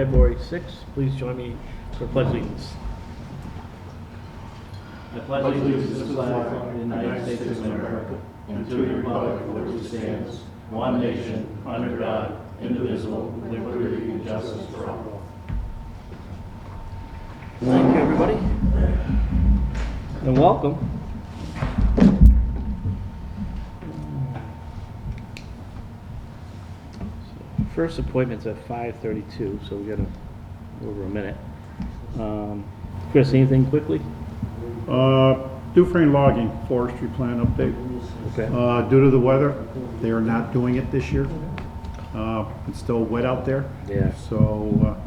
February 6th. Please join me for pledge allegiance. I pledge allegiance to the flag of the United States of America and to the republic for which it stands, one nation, under God, indivisible, with liberty and justice for all. Thank you, everybody, and welcome. First appointment's at 5:32, so we got over a minute. Chris, anything quickly? Dufresne logging, forestry plan update. Okay. Due to the weather, they are not doing it this year. It's still wet out there. Yeah. So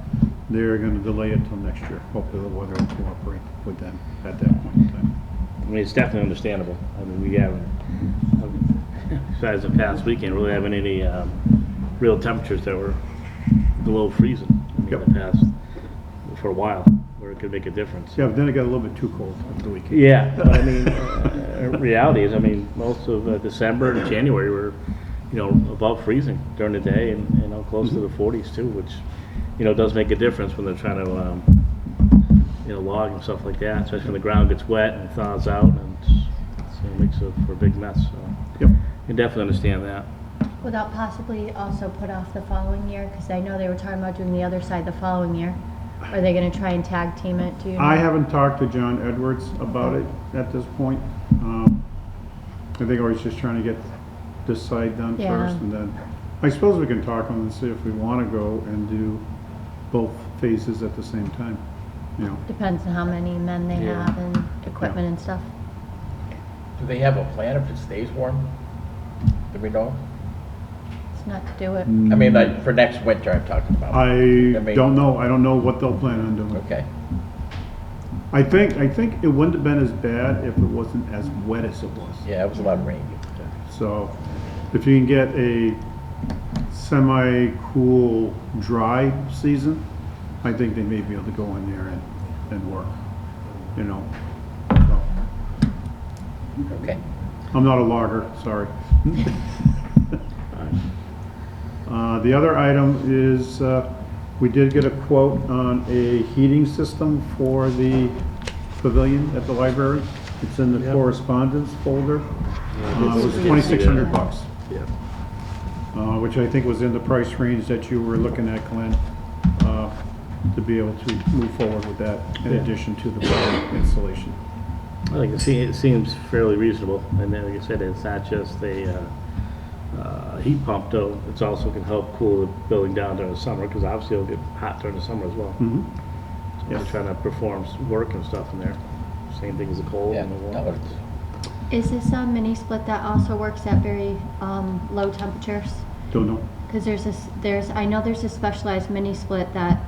they're going to delay it till next year. Hopefully the weather will cooperate with them at that point in time. I mean, it's definitely understandable. I mean, we haven't, besides the past weekend, really haven't any real temperatures that were below freezing. I mean, Yep. the past, for a while, where it could make a difference. Yeah, but then it got a little bit too cold after the weekend. Yeah, but I mean, reality is, I mean, most of December and January were, above freezing during the day and, close to the 40s too, which, does make a difference when they're trying to, log and stuff like that, especially when the ground gets wet and thaws out, and it makes for a big mess. So Yep. you can definitely understand that. Would that possibly also put off the following year? Because I know they were talking about doing the other side the following year. Are they going to try and tag team it? Do you know? I haven't talked to John Edwards about it at this point. I think I was just trying to get this side done Yeah. first, and then I suppose we can talk to them and see if we want to go and do both phases at the same time. Depends on how many men they Yeah. have and equipment and stuff. Do they have a plan if it stays warm? Do we know? It's not to do it. I mean, like, for next winter I'm talking about. I don't know. I don't know what they'll plan on doing. Okay. I think it wouldn't have been as bad if it wasn't as wet as it was. Yeah, it was a lot of rain. So if you can get a semi-cool, dry season, I think they may be able to go in there and work, So, Okay. I'm not a logger, sorry. The other item is, we did get a quote on a heating system for the pavilion at the library. It's in the Yep. correspondence folder. It was Yeah. $2,600, Yeah. which I think was in the price range that you were looking at, Glenn, to be able to move forward with that in Yeah. addition to the power installation. I think it seems fairly reasonable, and then, like I said, it's not just a heat pump, though. It's also can help cool the building down during the summer, because obviously it'll get hot during the summer as well. Mhm. So Yes. they're trying to perform work and stuff in there. Same thing as the cold Yeah. and the No, warm. it's- Is this a mini split that also works at very low temperatures? Don't know. Because I know there's a specialized mini split that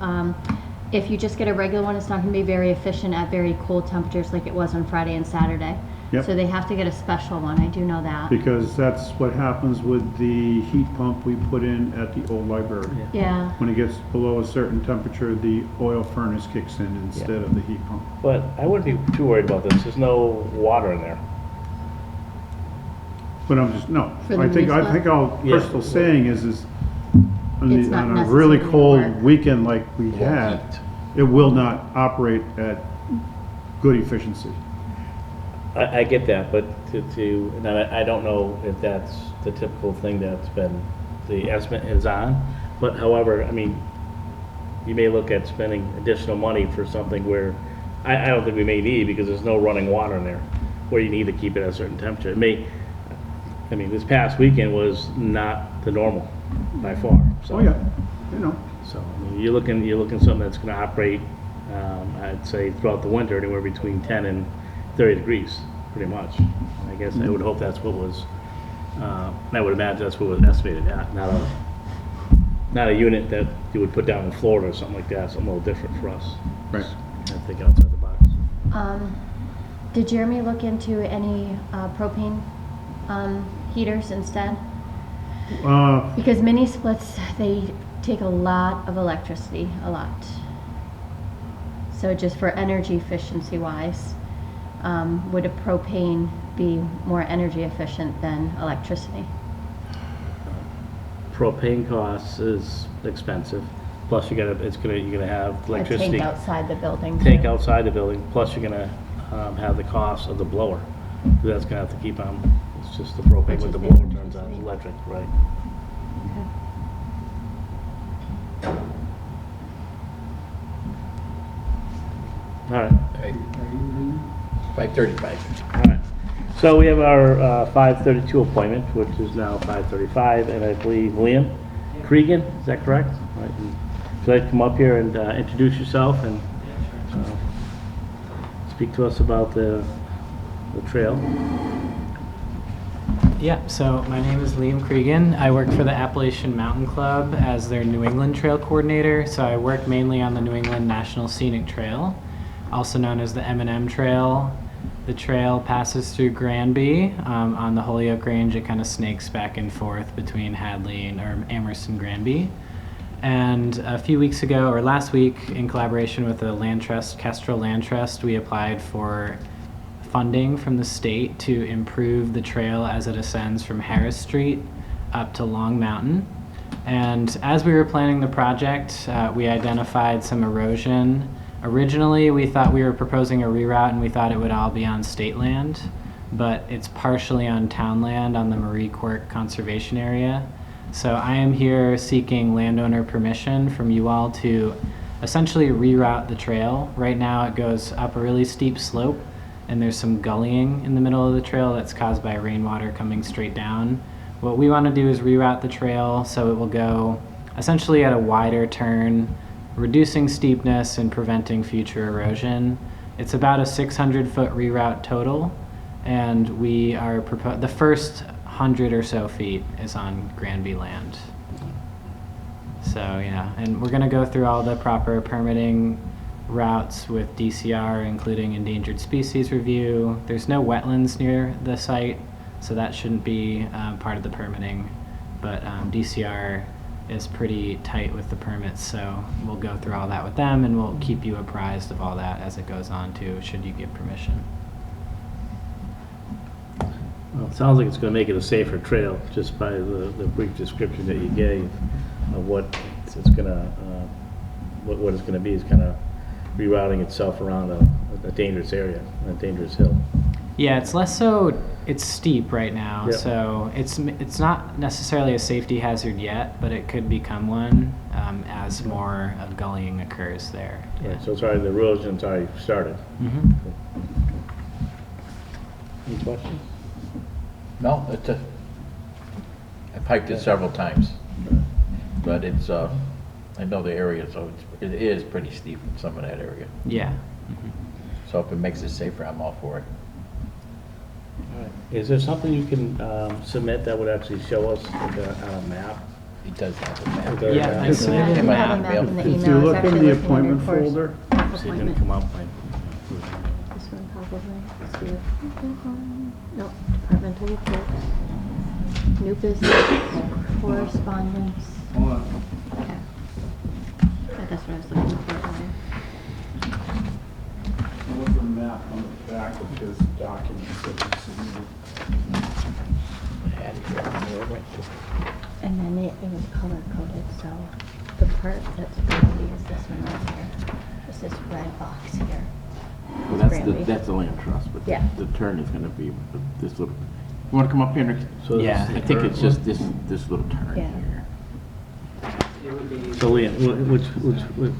if you just get a regular one, it's not going to be very efficient at very cold temperatures like it was on Friday and Saturday. Yep. So they have to get a special one. I do know that. Because that's what happens with the heat pump we put in at the old library. Yeah. When it gets below a certain temperature, the oil furnace kicks in instead of the heat pump. But I wouldn't be too worried about this. There's no water in there. But I'm just, no, For the I think mini all Yeah. Crystal's saying is on It's not on a really necessarily cold work. weekend like we Won't had, heat. it will not operate at good efficiency. I get that, but and I don't know if that's the typical thing that's been, the estimate is on. But however, I mean, you may look at spending additional money for something where I don't think we may need, because there's no running water in there, where you need to keep it at a certain temperature. This past weekend was not the normal by far. So, Oh, yeah, So I mean, you're looking something that's going to operate, I'd say throughout the winter, anywhere between 10 and 30 degrees, pretty much. I guess I would hope that's what was. I would imagine that's what was estimated at, not a unit that you would put down in Florida or something like that. Something a little different for us. Right. I think outside the box. Did Jeremy look into any propane heaters instead? Because mini splits, they take a lot of electricity, a lot. So just for energy efficiency wise, would a propane be more energy efficient than electricity? Propane costs is expensive. plus you're gonna have A electricity. tank outside the building. Tank outside the building, plus you're gonna have the cost of the blower. That's gonna have to keep on, it's just the propane Which with the is blower big. turns on, electric, right? All right. 5:35. All right. So we have our 5:32 appointment, which is now 5:35, and I believe Liam Cregan, is that correct? All right. And would you like to come up here and introduce yourself and speak to us about the trail? Yeah, so my name is Liam Cregan. I work for the Appalachian Mountain Club as their New England Trail Coordinator. So I work mainly on the New England National Scenic Trail, also known as the M&M Trail. The trail passes through Granby on the Holyoke Range. It kind of snakes back and forth between Hadley or Amherst and Granby. And a few weeks ago, or last week, in collaboration with the Land Trust, Kestrel Land Trust, we applied for funding from the state to improve the trail as it ascends from Harris Street up to Long Mountain. And as we were planning the project, we identified some erosion. Originally, we thought we were proposing a reroute and we thought it would all be on state land, but it's partially on town land on the Marie Court Conservation Area. So I am here seeking landowner permission from you all to essentially reroute the trail. Right now it goes up a really steep slope and there's some gullying in the middle of the trail that's caused by rainwater coming straight down. What we want to do is reroute the trail so it will go essentially at a wider turn, reducing steepness and preventing future erosion. It's about a 600-foot reroute total, and we are the first 100 or so feet is on Granby land. So yeah, and we're gonna go through all the proper permitting routes with DCR, including endangered species review. There's no wetlands near the site, so that shouldn't be part of the permitting, but DCR is pretty tight with the permits, so we'll go through all that with them and we'll keep you apprised of all that as it goes on too, should you give permission. Well, it sounds like it's gonna make it a safer trail, just by the brief description that you gave of what it's gonna, what it's gonna be, is kind of rerouting itself around a dangerous area, a dangerous hill. Yeah, it's less so, it's steep right now, Yep. so it's not necessarily a safety hazard yet, but it could become one as more of gullying occurs there. Right, so it's already, the erosion's already started. Mm-hmm. Any questions? No, I've hiked it several times, but it's, I know the area, so it is pretty steep in some of that area. Yeah. So if it makes it safer, I'm all for it. All right. Is there something you can submit that would actually show us like on a map? He does have a It map. does Yeah, have- I Yeah, submitted I a have map. a map in the If email. you I was look in actually the looking under appointment course- folder, See, it didn't appointment. come up like. This one probably. Let's see. Nope, departmental reports. New business, correspondence. hold on. Okay. That's what I was looking for earlier. There was a map on the back of his documents that he submitted. I had it here. I don't know where it went to. And then it was color coded, so the part that's Granby is this one right here. It's this red box here. Well, It's that's Granby. the land trust, but Yeah. the turn is gonna be this little, you wanna come up here, Nick? So Yeah. this is I the think current it's just one? this little turn Yeah. here. So Leanne, which,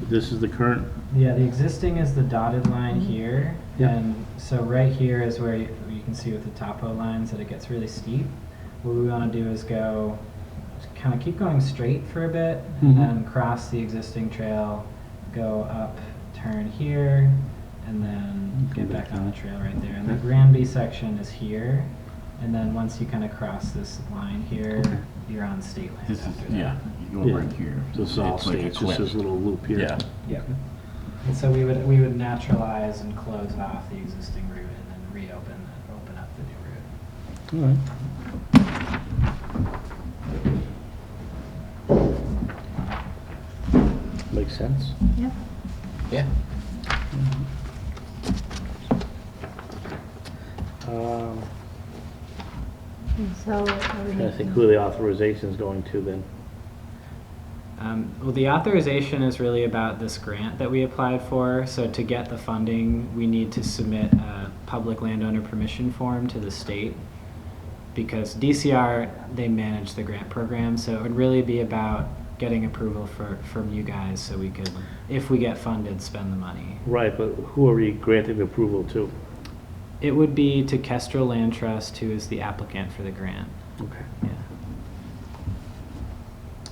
this is the current, Yeah, the existing is the dotted line here, Yep. and so right here is where you can see with the topo lines that it gets really steep. What we want to do is go, kind of keep going straight for a bit, Mhm. and then cross the existing trail, go up, turn here, and then get back on the trail right there. And the Granby section is here, and then once you kind of cross this line here, Okay. you're on state land This is, after that. yeah, you go Yeah. right here. this is all It's like a state, it's just cliff. this little loop here. Yeah. Yep. And so we would naturalize and close off the existing route and then open up the new route. All right. Makes sense. Yep. Yeah. Um, And so, are we I think making- who the authorization is going to then. Well, the authorization is really about this grant that we applied for. So to get the funding, we need to submit a public landowner permission form to the state, because DCR, they manage the grant program. So it would really be about getting approval from you guys so we could, if we get funded, spend the money. Right, but who are we granting approval to? It would be to Kestrel Land Trust, who is the applicant for the grant. Okay. Yeah.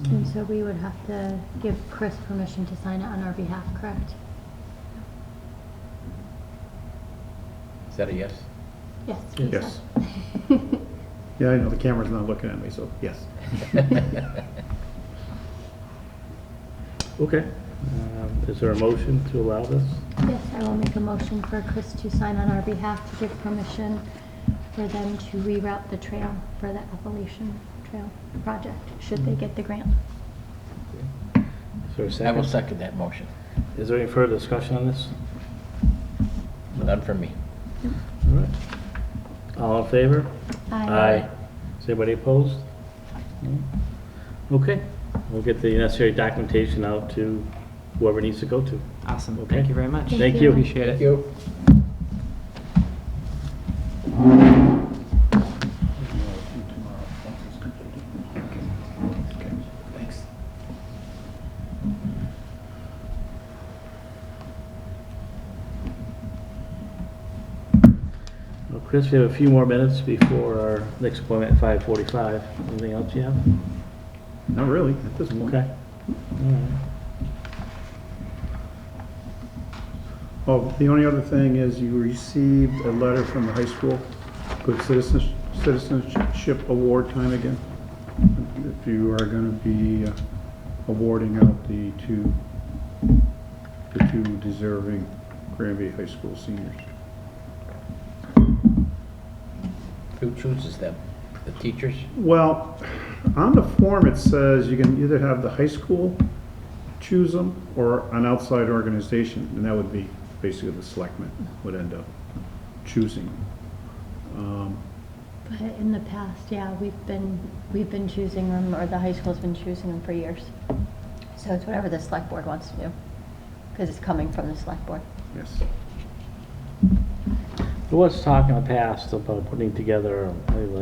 And so we would have to give Chris permission to sign it on our behalf, correct? Is that a yes? Yes. he Yes. said. Yeah, I know, the camera's not looking at me, so yes. Okay. Is there a motion to allow this? Yes, I will make a motion for Chris to sign on our behalf to give permission for them to reroute the trail for the Appalachian Trail project, should they get the grant. Is there a I second? will second that motion. Is there any further discussion on this? None for me. All right. All in favor? Aye. Is anybody opposed? No? Okay, we'll get the necessary documentation out to whoever needs to go to. Awesome. Okay. Thank you very much. Thank you. Appreciate it. Thank you. Thanks. Well, Chris, we have a few more minutes before our next appointment at 5:45. Anything else you have? Not really, at this point. Okay. All right. Oh, the only other thing is you received a letter from the high school, good citizenship award time again. If you are gonna be awarding out the two deserving Granby High School seniors. Who chooses them? The teachers? Well, on the form it says you can either have the high school choose them or an outside organization, and that would be basically the selectmen would end up choosing. But in the past, yeah, we've been choosing them, or the high school's been choosing them for years. So it's whatever the select board wants to do, because it's coming from the select board. Yes. There was talk in the past about putting together almost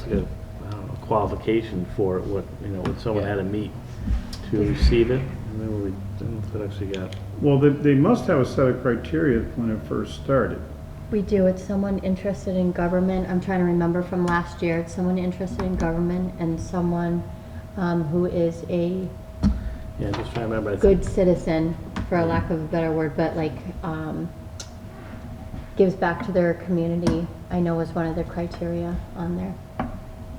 like a, I don't know, qualification for what, what someone had to meet to receive it. And then we didn't actually got. Well, they must have a set of criteria when it first started. We do, it's someone interested in government, I'm trying to remember from last year, it's someone interested in government and someone who is a Yeah, just trying to remember. I think- good citizen, for a lack of a better word, but like, gives back to their community, I know is one of the criteria on there.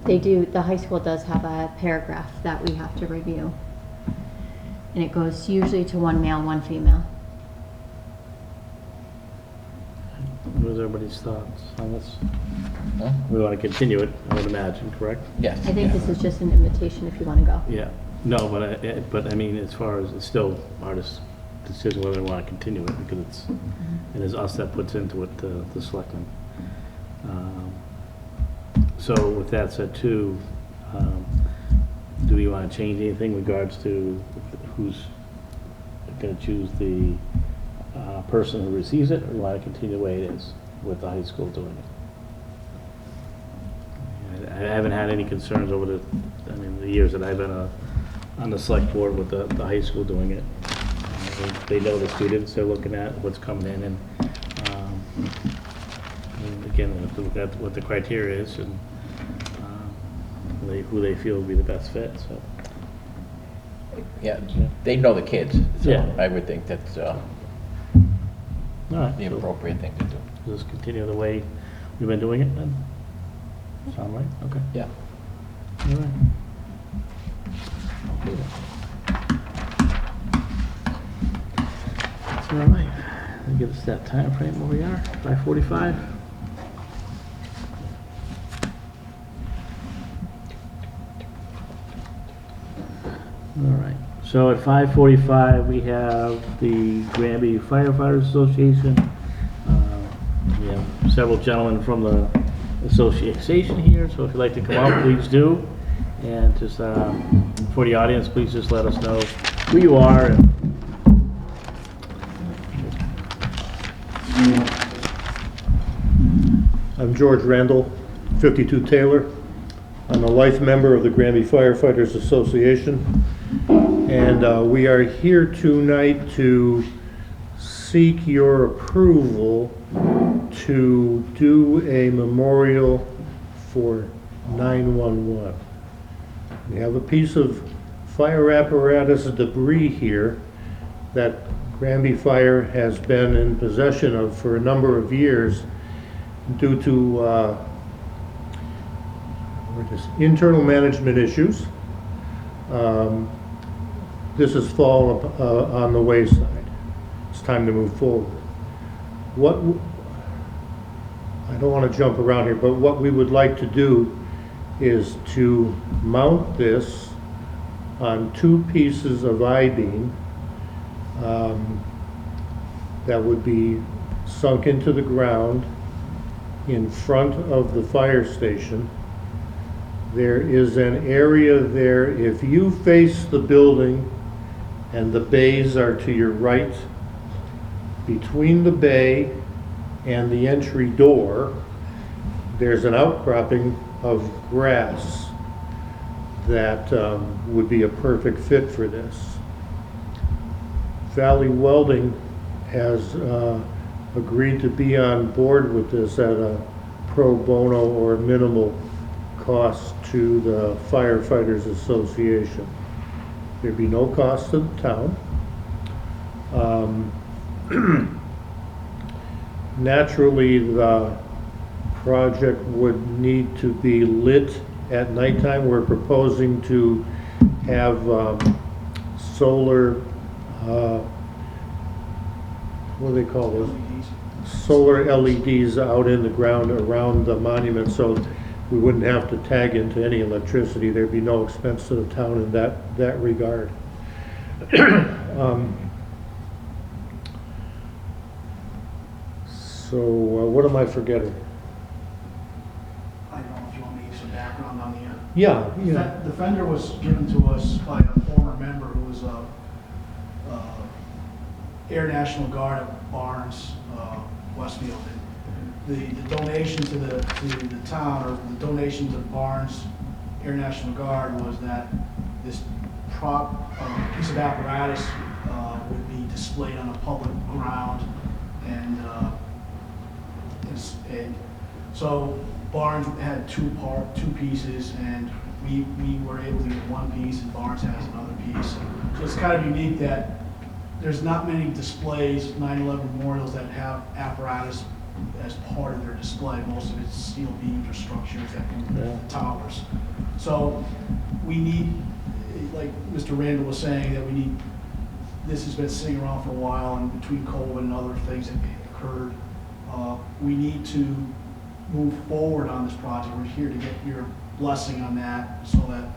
They do, the high school does have a paragraph that we have to review. And it goes usually to one male, one female. What was everybody's thoughts on this? Huh? We want to continue it, I would imagine, correct? Yes. I think this is just an invitation if you want to go. Yeah. No, but I mean, as far as, it's still artist's decision whether they want to continue it, because it is us that puts into it, the selectmen. So with that said too, do we want to change anything in regards to who's going to choose the person who receives it, or do we want to continue the way it is with the high school doing it? I haven't had any concerns over the years that I've been on the select board with the high school doing it. They know the students, they're looking at what's coming in, and again, they have to look at what the criteria is and who they feel would be the best fit, so. Yeah, they know the kids, so Yeah. I would think that's All right, the so appropriate thing to do. just continue the way we've been doing it then? Sound right? Okay. Yeah. All right. That's all right. That gives us that time frame where we are, 5:45. All right, so at 5:45, we have the Granby Firefighters Association. We have several gentlemen from the Association here, so if you'd like to come up, please do. And just, for the audience, please just let us know who you are. And I'm George Randall, 52 Taylor. I'm a life member of the Granby Firefighters Association. And we are here tonight to seek your approval to do a memorial for 911. We have a piece of fire apparatus debris here that Granby Fire has been in possession of for a number of years due to internal management issues. This has fallen on the wayside. It's time to move forward. I don't want to jump around here, but what we would like to do is to mount this on 2 pieces of I-beam that would be sunk into the ground in front of the fire station. There is an area there, if you face the building and the bays are to your right, between the bay and the entry door, there's an outcropping of grass that would be a perfect fit for this. Valley Welding has agreed to be on board with this at a pro bono or minimal cost to the Firefighters Association. There'd be no cost to the town. Naturally, the project would need to be lit at nighttime. We're proposing to have solar, what do they call those? Solar LEDs out in the ground around the monument, so we wouldn't have to tag into any electricity. There'd be no expense to the town in that regard. So what am I forgetting? I don't know if you want me to give some background on the. Yeah. The fender was given to us by a former member who was Air National Guard at Barnes, Westfield. The donation to the town, or the donation to Barnes Air National Guard, was that this piece of apparatus would be displayed on a public ground, and so Barnes had two pieces, and we were able to get one piece, and Barnes has another piece. So it's kind of unique that there's not many displays, 9/11 memorials, that have apparatus as part of their display. Most of it's steel beams or structures that can towers. So we need, like Mr. Randall was saying, that we need. This has been sitting around for a while, and between COVID and other things that occurred, we need to move forward on this project. We're here to get your blessing on that, so that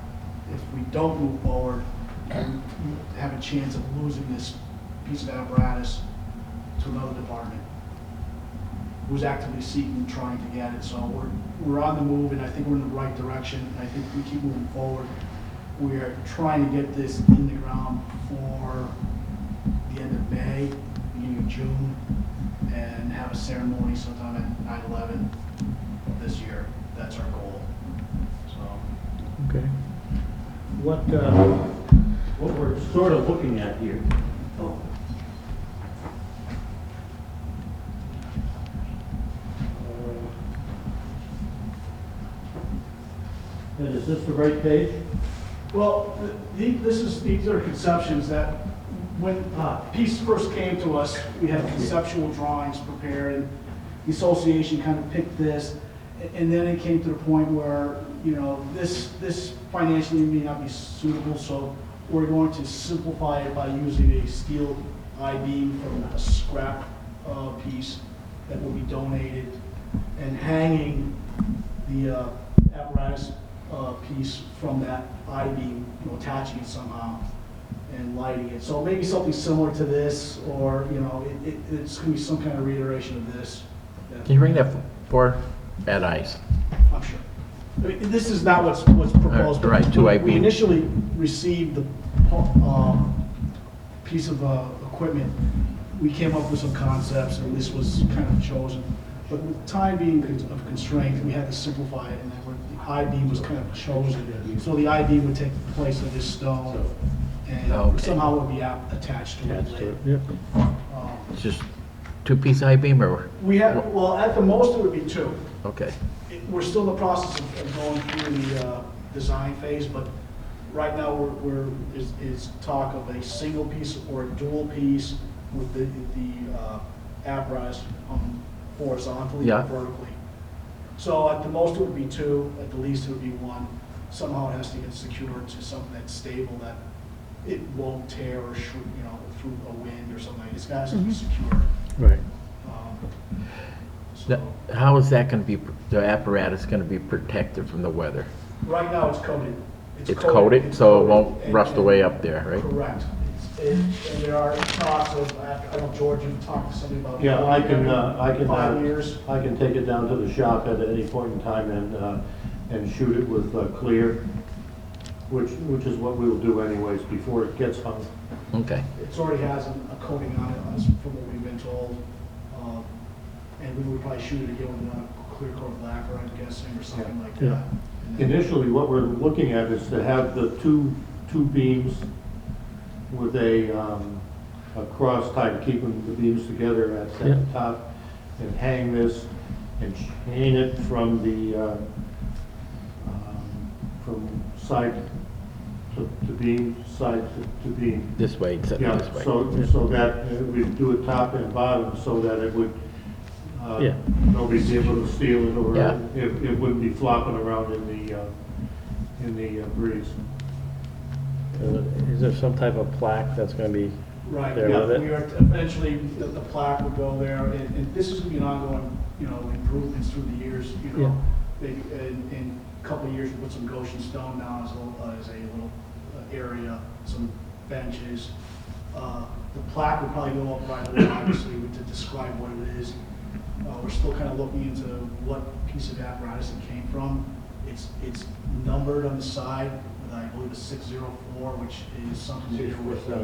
if we don't move forward, we have a chance of losing this piece of apparatus to another department who's actively seeking, trying to get it. So we're on the move, and I think we're in the right direction. I think we keep moving forward. We are trying to get this in the ground for the end of May, beginning of June, and have a ceremony sometime at 9/11 this year. That's our goal. So. Okay. What we're sort of looking at here. And is this the right page? Well, these are conceptions that when Peace first came to us, we had conceptual drawings prepared, and the association kind of picked this, and then it came to the point where, you know, this financially may not be suitable, so we're going to simplify it by using a steel I-beam from a scrap piece that will be donated, and hanging the apparatus piece from that I-beam, you know, attaching it somehow and lighting it. So maybe something similar to this, or, you know, it's going to be some kind of reiteration of this. Can you bring that forward? bad eyes. I'm sure. I mean, this is not what's proposed. but Right, two when we I-beam. initially received the piece of equipment, we came up with some concepts, and this was kind of chosen. But with time being of constraint, we had to simplify it, and then the I-beam was kind of chosen. So the I-beam would take the place of this stone, and Okay. somehow it would be attached to it Attached to later. it, yeah. It's just two-piece I-beam or, We have, well, at the most, it would be two. okay. We're still in the process of going through the design phase, but right now, is talk of a single piece or a dual piece with the apparatus horizontally Yeah. or vertically. So at the most, it would be two, at the least, it would be one. Somehow it has to get secured to something that's stable, that it won't tear or shoot, through a wind or something. It's got to be secure. Right. So, How is that going to be, the apparatus going to be protected from the weather? right now, it's coated. It's coated, so it won't and- rust and- away up there, right? Correct. And there are talks of, I don't know, George, you've talked to somebody about. Yeah, I can, 5 years. I can take it down to the shop at any point in time and shoot it with clear, which is what we'll do anyways before it gets hung. Okay. It already has a coating on it, as from what we've been told. And we would probably shoot it again with a clear coat of lacquer, I'm guessing, or something like Yeah. that. And then- Initially, what we're looking at is to have the two beams with a cross tie to keep the beams together at the Yeah. top, and hang this and chain it from the from side to beam, side to beam. This way, instead Yeah, of this way. so that we do it top and bottom so that it would, Yeah. nobody'd be able to steal it, or Yeah. it wouldn't be flopping around in the breeze. Is there some type of plaque that's gonna be Right, there yeah, with it? we are, eventually, the plaque would go there, and this is gonna be an ongoing, improvements through the years, Yeah. Maybe in a couple of years, we'll put some Goshen stone down as a little area, some benches. The plaque would probably go up right away, obviously, to describe what it is. We're still kind of looking into what piece of apparatus it came from. It's numbered on the side with, I believe, a 604, which is something to do with the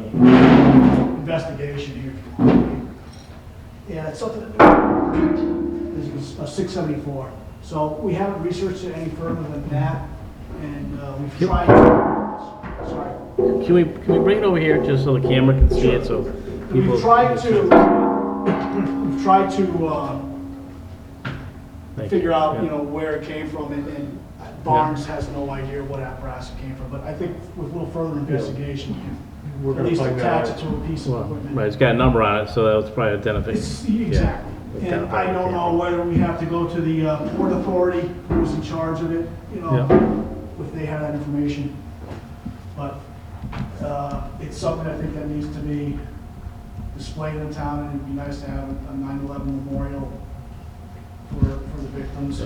investigation here. Yeah, it's something, it's a 674. So we haven't researched it any further than that, and we've tried, sorry. Can we bring it over here just so the camera can see it, so people? We've tried to Thank figure you. out, Yeah. where it came from, and Barnes has no idea what apparatus it came from, but I think with a little further investigation, We're you can gonna at least find attach out. it to a piece of Well, equipment. right, it's got a number on it, so that was probably identified. Exactly. And I don't know whether we have to go to the Port Authority, who's in charge of it, if they have that information. But it's something I think that needs to be displayed in town, and it'd be nice to have a 9/11 memorial for the victims.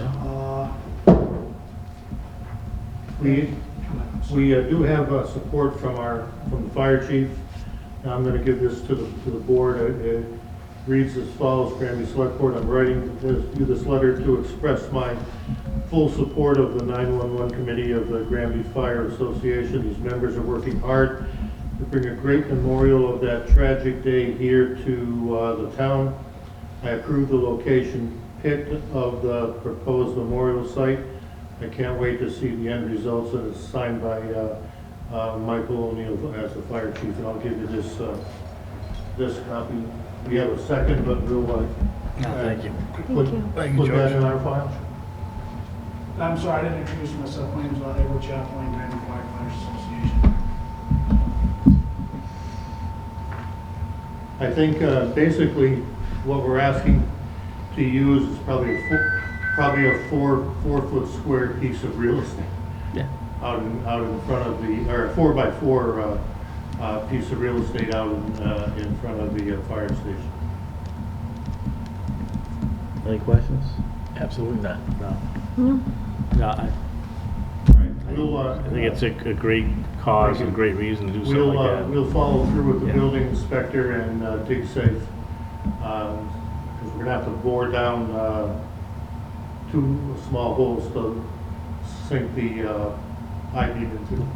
We do have support from the fire chief. Now I'm going to give this to the board. It reads as follows: Granby Selectboard, I'm writing you this letter to express my full support of the 911 Committee of the Granby Fire Association. These members are working hard to bring a great memorial of that tragic day here to the town. I approve the location picked of the proposed memorial site. I can't wait to see the end results, and it's signed by Michael O'Neill as the fire chief, and I'll give you this copy. We have a second, but we'll Thank you. put Thank you, put that George. in our file. I'm sorry, I didn't introduce myself. My name is Edward Chaplain, Granby Firefighters Association. I think basically what we're asking to use is probably a 4-foot square piece of real estate Yeah. out in front of or a 4x4 piece of real estate out in front of the fire station. Any questions? Absolutely not. No. No, We'll, I think it's a great cause and a great reason to do something like that. We'll follow through with the Yeah. building inspector and dig safe. Because we're gonna have to bore down two small holes to sink the I-beam into.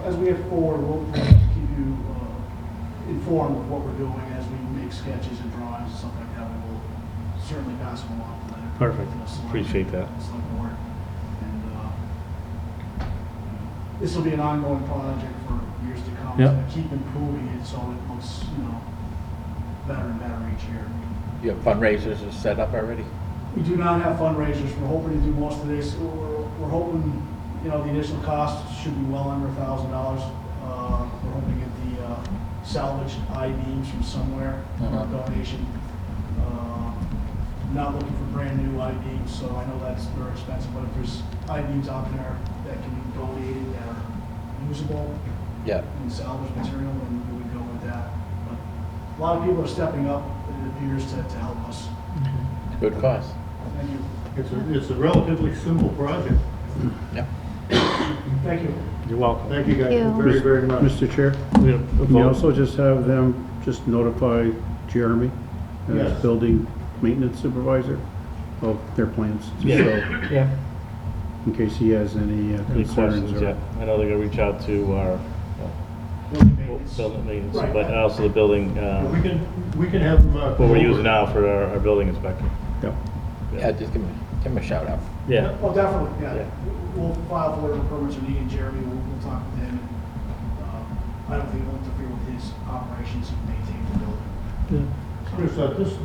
As we get forward, we'll keep you informed of what we're doing as we make sketches and drawings and stuff like that. We will certainly pass them along to the. Perfect. to the select- Appreciate that. select board. And this will be an ongoing project for years to come. Yep. To keep improving it so it looks, better and better each year. Your fundraisers are set up already? We do not have fundraisers. We're hoping to do most of this. We're hoping, the initial cost should be well under $1,000. We're hoping to get the salvaged I-beams from somewhere, donation. Not looking for brand new I-beams, so I know that's very expensive, but if there's I-beams out there that can be donated that are usable Yeah. and salvage material, then we would go with that. But a lot of people are stepping up, it appears, to help us. It's a good cause. Thank you. It's a relatively simple project. Yeah. Thank you. You're welcome. Thank you guys Thank you. very, very much. Mr. Chair, We have a can you vote? also just have them just notify Jeremy as Yes. building maintenance supervisor of their plans, just Yeah. so, Yeah. in case he has any Any concerns. questions, yeah. I know they're gonna reach out to our Building maintenance. building maintenance, Right. but also the building, We can have them. what we're using now for our building inspector. Yep. Yeah, just give him a shout out. Yeah. Well, definitely, yeah. Yeah. We'll file for whatever permits are needed, Jeremy, we'll talk with him. I don't think it'll interfere with his operations and maintain the building.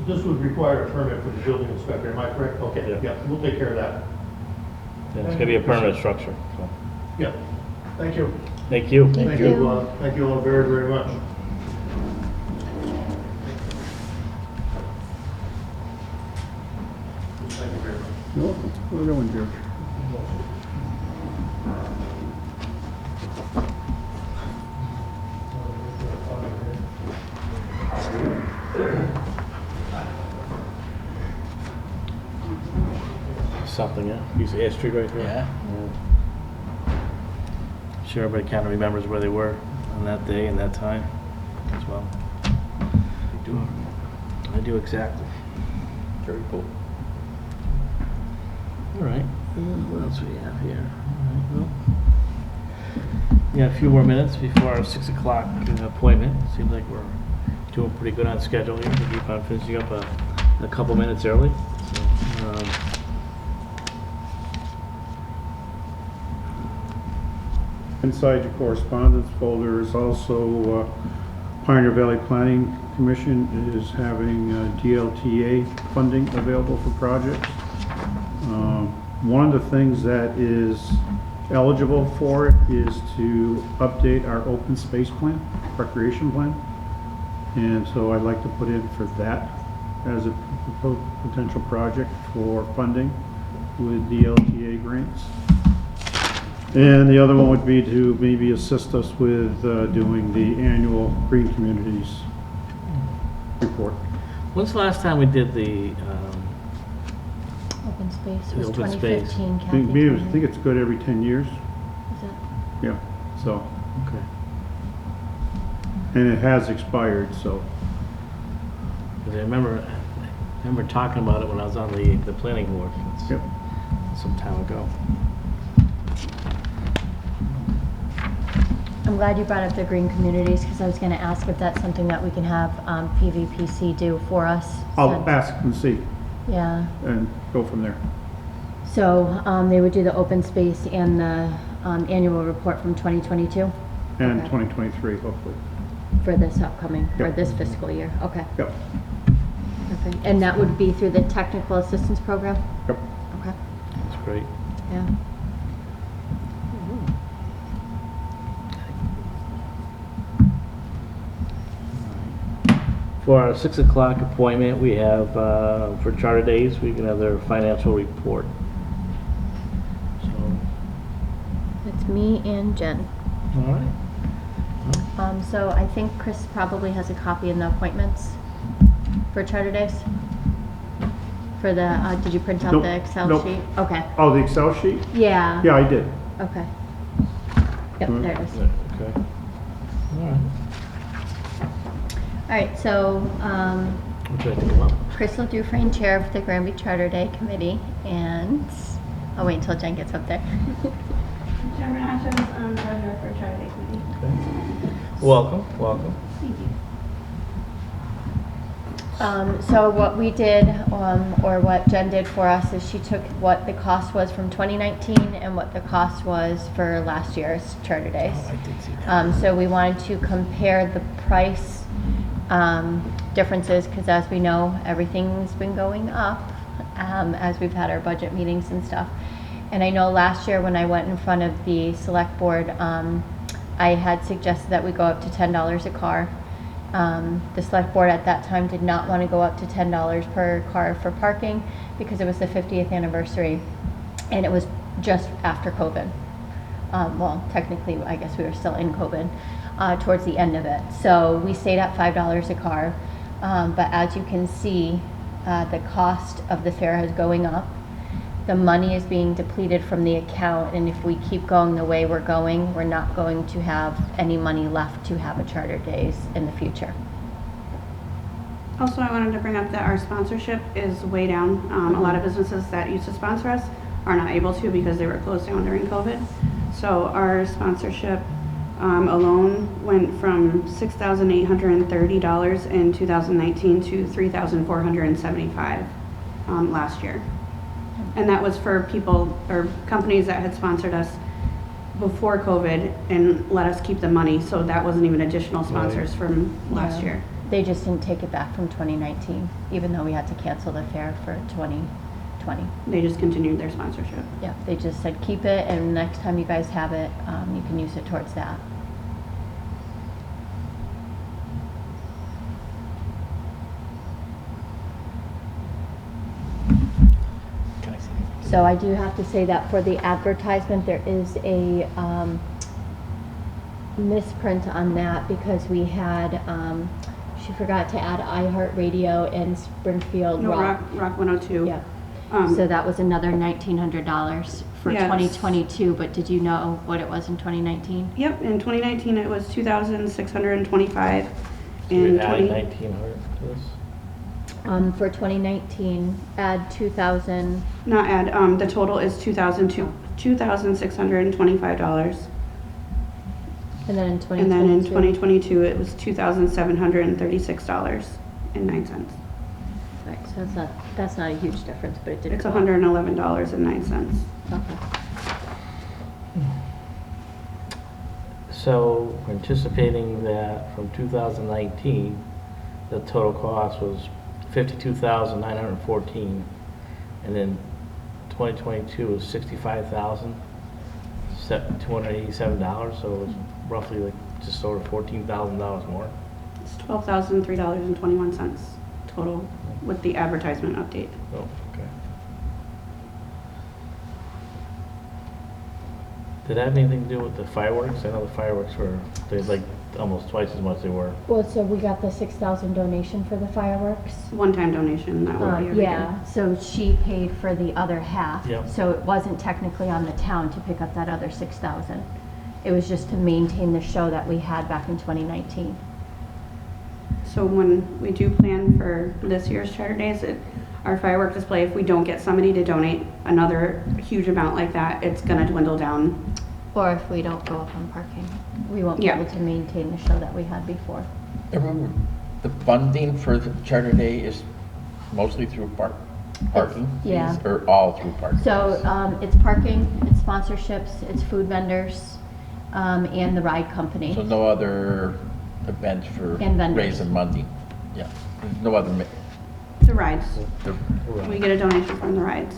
This would require a permit for the building inspector, am I correct? Okay, Yeah. yeah, we'll take care of that. Yeah, it's gonna be a permanent structure, so. Yeah. Thank you. Thank you. Thank you. Thank you all very, very much. Thank you very much. You're welcome. Have a good one, George. Something, yeah. Use the Ash Street right there. Yeah. Sure, everybody kind of remembers where they were on that day and that time as well. I do exactly. Very cool. All right. What else we have here? All right, well, yeah, a few more minutes before our 6 o'clock appointment. Seems like we're doing pretty good on schedule here. We keep on finishing up a couple minutes early. So, Inside your correspondence folder is also Pioneer Valley Planning Commission is having DLTA funding available for projects. One of the things that is eligible for it is to update our open space plan, recreation plan. And so I'd like to put in for that as a potential project for funding with DLTA grants. And the other one would be to maybe assist us with doing the annual Green Communities report. when's the last time we did the, Open space The was open space. 2015, I Kathy. think, maybe- I told me. think it's good every 10 years, Is it? yeah, so, okay. and it has expired, so. 'Cause I remember talking about it when I was on the planning board. It's Yep. some time ago. I'm glad you brought up the green communities, because I was gonna ask if that's something that we can have PVPC do for us. I'll since- ask and see, Yeah, and go from there. so they would do the open space and the annual report from 2022 And Okay. 2023, hopefully. for this upcoming, or Yep. this fiscal year, okay. Yep, Okay. And that would be through the technical assistance program? yep. Okay, That's great. yeah. For our 6 o'clock appointment, we have, for Charter Days, we can have their financial report. So, It's me and Jen. all right. So I think Chris probably has a copy in the appointments for Charter Days? For the, did you print out Nope, the Excel nope. sheet? Okay, Oh, the Excel sheet? yeah. Yeah, I did. Okay. Yep, Mm. there it is. Okay. All right. All right, so, Would you like to come up? Crystal Dufresne, Chair of the Granby Charter Day Committee, and I'll wait until Jen gets up there. Chairman Ashens, Treasurer for Charter Day Committee. Welcome, welcome. Thank you. So what we did, or what Jen did for us, is she took what the cost was from 2019 and what the cost was for last year's Charter Days. Oh, I did see that. So we wanted to compare the price differences, because as we know, everything's been going up as we've had our budget meetings and stuff. And I know last year when I went in front of the select board, I had suggested that we go up to $10 a car. The select board at that time did not want to go up to $10 per car for parking because it was the 50th anniversary and it was just after COVID. Well, technically, I guess we were still in COVID towards the end of it. So we stayed at $5 a car. But as you can see, the cost of the fare is going up. The money is being depleted from the account, and if we keep going the way we're going, we're not going to have any money left to have a Charter Days in the future. Also, I wanted to bring up that our sponsorship is way down. A lot of businesses that used to sponsor us are not able to because they were closed down during COVID. So our sponsorship alone went from $6,830 in 2019 to $3,475 last year. And that was for people or companies that had sponsored us before COVID and let us keep the money. So that wasn't even additional sponsors from last Yeah. year. They just didn't take it back from 2019, even though we had to cancel the fare for 2020. They just continued their sponsorship. Yeah, they just said keep it, and next time you guys have it, you can use it towards that. Can I see? So I do have to say that for the advertisement, there is a misprint on that because we had, she forgot to add iHeartRadio and Springfield No, Rock. Rock 102. Yeah, Um, so that was another $1,900 for Yes. 2022, but did you know what it was in 2019? Yep, in 2019 it was 2,625. We In added 1,900 to this. For 2019, add 2,000, not add, the total is $2,625. and then in 2022. And then in 2022 it was $2,736.09. Right, so that's not a huge difference, but it did It's go up. $111.09. Okay. So we're anticipating that from 2019, the total cost was $52,914, and then 2022 was $65,287, so it was roughly like just over $14,000 more. It's $12,003.21 total with the advertisement update. Oh, okay. Did that have anything to do with the fireworks? I know the fireworks were, they like almost twice as much they were. Well, so we got the 6,000 donation for the fireworks. One-time donation, that will be every year. Yeah, so she paid for the other half. Yep. So it wasn't technically on the town to pick up that other 6,000. It was just to maintain the show that we had back in 2019. So when we do plan for this year's Charter Days, our firework display, if we don't get somebody to donate another huge amount like that, it's gonna dwindle down. Or if we don't go up on parking, we won't be Yeah. able to maintain the show that we had before. Remember, the funding for the Charter Day is mostly through parking Yeah. fees, or all through parking? So it's parking, it's sponsorships, it's food vendors, and the ride company. So no other events for And vendors. raising money? Yeah, there's no other, The rides, the- we get a donation from the rides.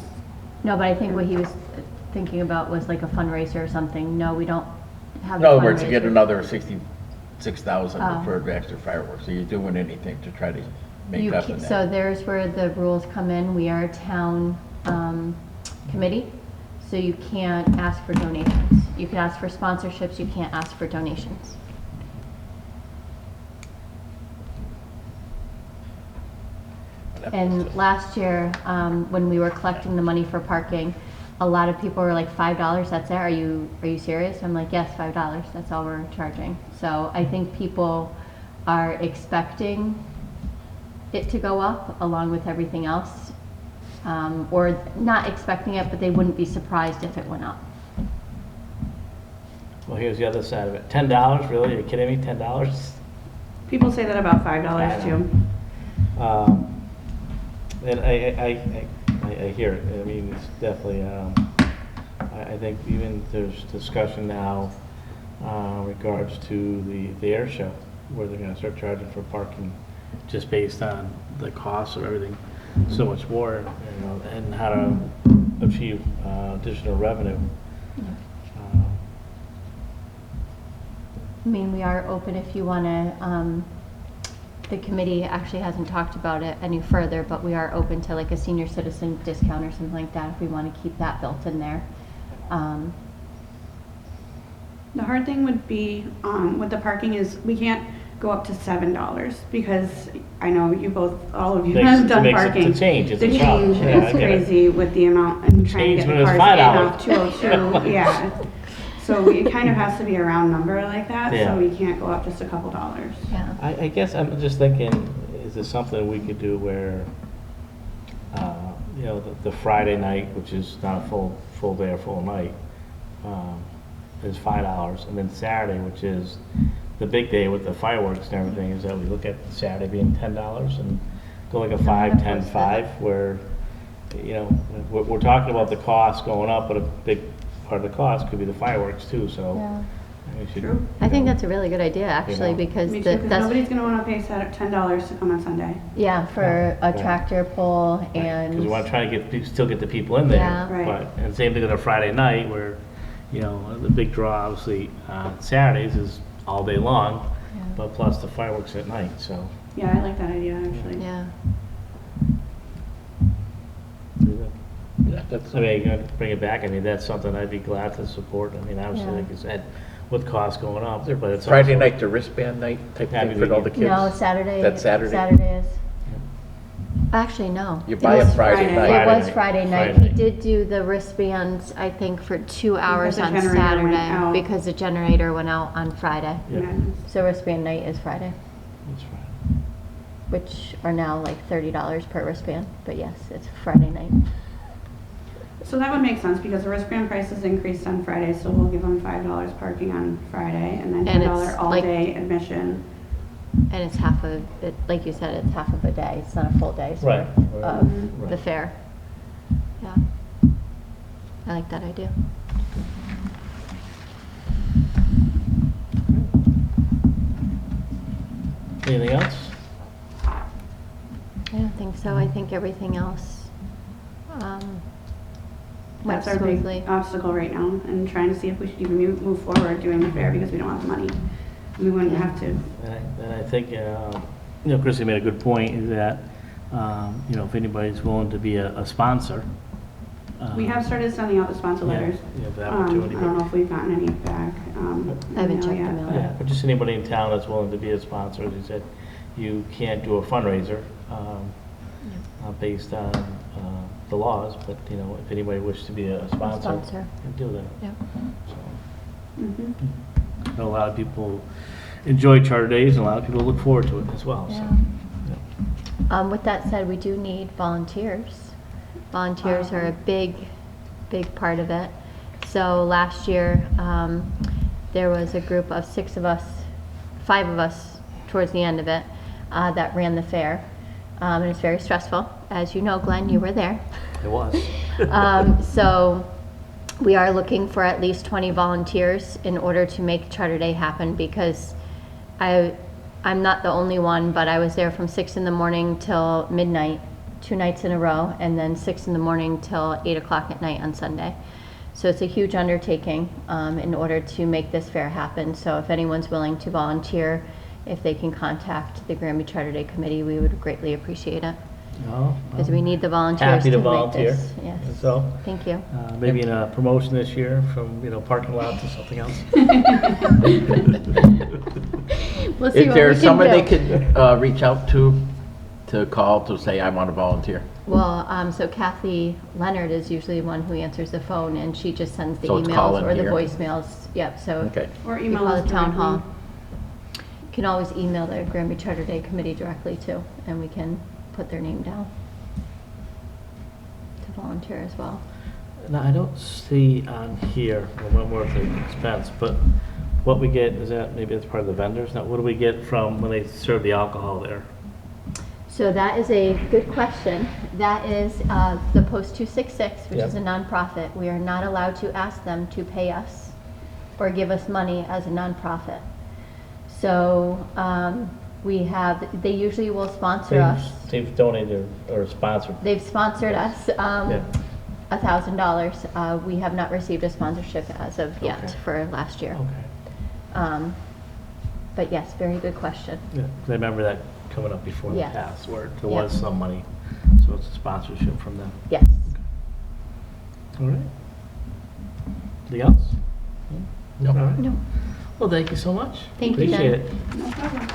No, but I think what he was thinking about was like a fundraiser or something. No, we don't have in a other words, you get fundraiser. another 66,000 Oh. for the extra fireworks, so you're doing anything to try to make You up ca- in So that. there's where the rules come in. We are a town committee, so you can't ask for donations. You can ask for sponsorships, you can't ask for donations. And last year, when we were collecting the money for parking, a lot of people were like, $5, that's it? Are you serious? I'm like, yes, $5, that's all we're charging. So I think people are expecting it to go up along with everything else. Or not expecting it, but they wouldn't be surprised if it went up. Well, here's the other side of it. $10, really? Are you kidding me? $10? People say that about $5 too. And I hear it. I mean, it's definitely, I think even there's discussion now regards to the air show, where they're gonna start charging for parking just based on the cost of everything so much more, you know, and how to achieve additional revenue. I mean, we are open if you want to, the committee actually hasn't talked about it any further, but we are open to like a senior citizen discount or something like that if we want to keep that built in there. The hard thing would be with the parking is we can't go up to $7 because I know you both, all of you have done parking. The change is The a problem. change Yeah, I is get it. crazy with the amount and trying to Change get when the it was cars in off $5. 202. Yeah. So it kind of has to be a round number like that, Yeah. so we can't go up just a couple dollars. Yeah. I guess I'm just thinking, is there something we could do where, you know, the Friday night, which is not a full day or full night, is $5, and then Saturday, which is the big day with the fireworks and everything, is that we look at Saturday being $10 and go like a 5, 10, 5, where, you know, we're talking about the cost going up, but a big part of the cost could be the fireworks too, so. Yeah. We should, True. I think that's a really good idea, actually, know. because Me too, 'cause that's, nobody's gonna wanna pay $10 to come on Sunday. yeah, for a tractor pull and. Because we want to try to still get the people in there. Yeah. Right. But, and same thing on a Friday night where, you know, the big draw obviously Saturdays is all day long, Yeah. but plus the fireworks at night, so. Yeah, I like that idea, actually. Yeah. Yeah, that's, I mean, you're gonna bring it back, I mean, that's something I'd be glad to support. I mean, obviously, Yeah. like you said, with costs going up, but it's Friday also- night, the wristband night type Happy thing for all the Medium. kids? No, Saturday. That's Saturday? Saturday is. Actually, no. You buy it was Friday Friday. night. It was night. Friday night. Friday. He did do the wristbands, I think, for 2 hours the on generator went Saturday out. because the generator went out on Friday. Yeah, Yeah. So wristband night is Friday, that's right. which are now like $30 per wristband. But yes, it's Friday night. So that would make sense because the wristband prices increased on Friday, so we'll give them $5 parking on Friday and then And it's $10 all like- day admission. And it's half of, like you said, it's half of a day. It's not a full day's Right, worth right, of the right. fair. Yeah. I like that idea. Anything else? I don't think so. I think everything else went That's our big smoothly. obstacle right now and trying to see if we should even move forward doing the fair because we don't have the money. We wouldn't have to. And I think, you know, Chrissy made a good point, is that, you know, if anybody's willing to be a sponsor. We have started sending out the sponsor Yeah, letters. you have the I opportunity, don't know if we've gotten any back. I haven't email checked yet, the mail. but- Yeah, but just anybody in town that's willing to be a sponsor, as you said, you can't do a fundraiser based on the laws, but, you know, if anybody wishes to be a sponsor, Sponsor. you do that. Yeah. So, Mhm. I know a lot of people enjoy Charter Days, and a lot of people look forward to it as well, so. Yeah. yeah. With that said, we do need volunteers. Volunteers are a big, big part of it. So last year, there was a group of 6 of us, 5 of us towards the end of it, that ran the fair. And it's very stressful. As you know, Glenn, you were there. It was. So we are looking for at least 20 volunteers in order to make Charter Day happen because I'm not the only one, but I was there from 6 in the morning till midnight, 2 nights in a row, and then 6 in the morning till 8 o'clock at night on Sunday. So it's a huge undertaking in order to make this fair happen. So if anyone's willing to volunteer, if they can contact the Granby Charter Day Committee, we would greatly appreciate it. No, Because we need the volunteers Happy to to make volunteer. this. Yes. So, Thank you. maybe in a promotion this year from, you know, parking lot to something else. We'll see Is what there we can someone they do. could reach out to call to say, I want to volunteer? Well, so Kathy Leonard is usually the one who answers the phone, and she just sends the So it's call emails in or the here? voicemails. Yep, so Okay. Or you email call us the town directly. hall. can always email the Granby Charter Day Committee directly too, and we can put their name down to volunteer as well. Now, I don't see on here, well, more of the expense, but what we get, is that, maybe it's part of the vendors? Now, what do we get from when they serve the alcohol there? So that is a good question. That is the Post 266, which Yep. is a nonprofit. We are not allowed to ask them to pay us or give us money as a nonprofit. So they usually will sponsor us. They've donated or sponsored. They've sponsored us Yeah. $1,000. We have not received a sponsorship as of yet Okay. for last year. Okay. But yes, very good question. Yeah, 'cause I remember that coming up before in the Yes. past, where there Yep. was some money, so it's a sponsorship from them. Yes. All right. Anything else? No. All right. No. Well, thank you so much. Thank you, Appreciate Jen. it. No problem.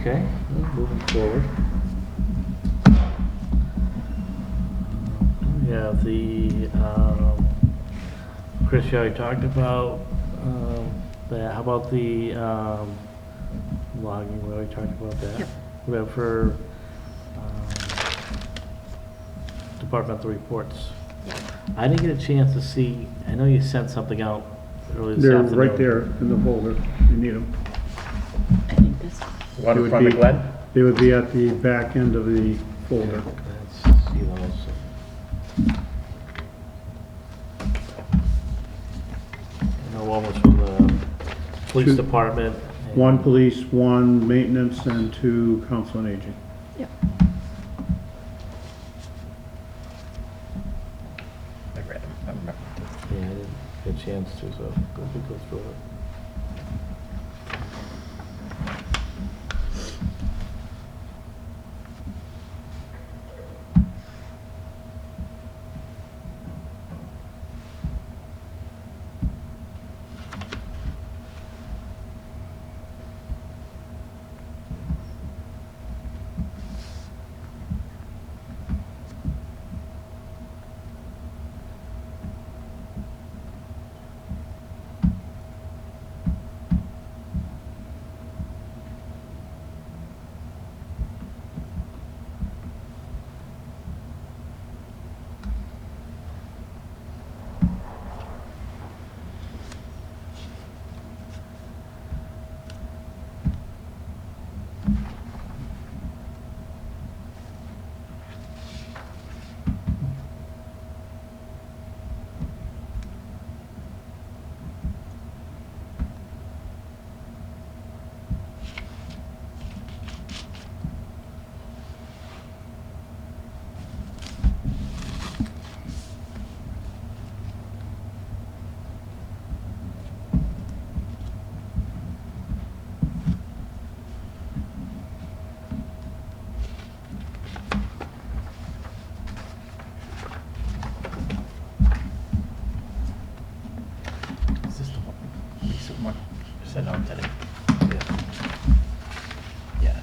Okay, well, moving forward. We have the, Chris, you already talked about, that. How about the, logging? We already talked about that. Yep. We have for, departmental reports. Yep. I didn't get a chance to see, I know you sent something out earlier this They're afternoon. right there in the folder, if you need them. I think this. One It in would front of be- Glenn? They would be at the back end of the folder. Let's see those. I know one was from the police Two. department. and- One police, one maintenance, and two council on aging. Yep. I read them. I remember. Yeah, I didn't get a chance to, so we go through it. Is this the one? Recent one? Sent out today. Yeah.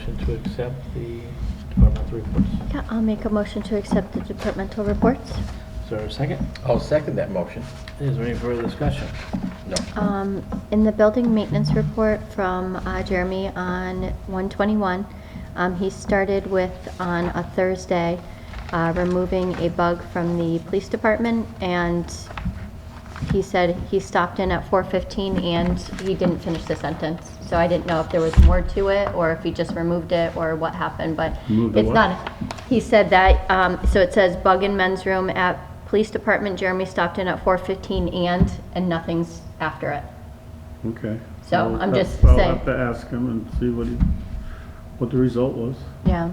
motion to accept the departmental reports? Yeah, I'll make a motion to accept the departmental reports. Is there a second? I'll second that motion. Is there any further discussion? No. In the building maintenance report from Jeremy on 121, he started with, on a Thursday, removing a bug from the police department, and he said he stopped in at 4:15 and he didn't finish the sentence. So I didn't know if there was more to it or if he just removed it or what happened, but Removed the it's what? not. He said that, so it says bug in men's room at police department. Jeremy stopped in at 4:15 and nothing's after it. Okay. So, I'll I'm have- just I'll saying. have to ask him and see what the result was. Yeah.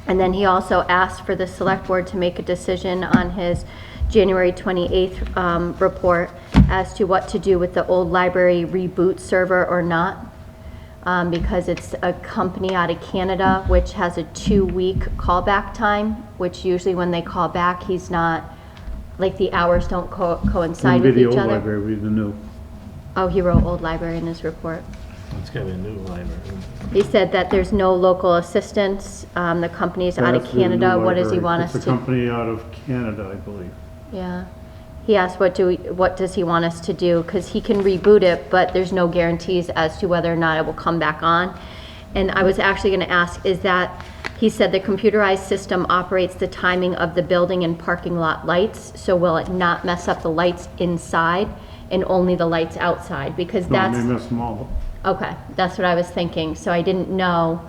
And then he also asked for the select board to make a decision on his January 28th report as to what to do with the old library reboot server or not. Because it's a company out of Canada, which has a 2-week callback time, which usually when they call back, he's not, like the hours don't coincide Wouldn't be with the each old other. library, would be the new. Oh, he wrote old library in his report. It's gotta be a new library. He said that there's no local assistance, the company's out of That's the new Canada, what does he library. want us It's to? a company out of Canada, I believe. Yeah. He asked what does he want us to do? Because he can reboot it, but there's no guarantees as to whether or not it will come back on. And I was actually gonna ask, is that, he said the computerized system operates the timing of the building and parking lot lights, so will it not mess up the lights inside and only the lights outside? Because No, that's. they messed them all up. Okay, that's what I was thinking, so I didn't know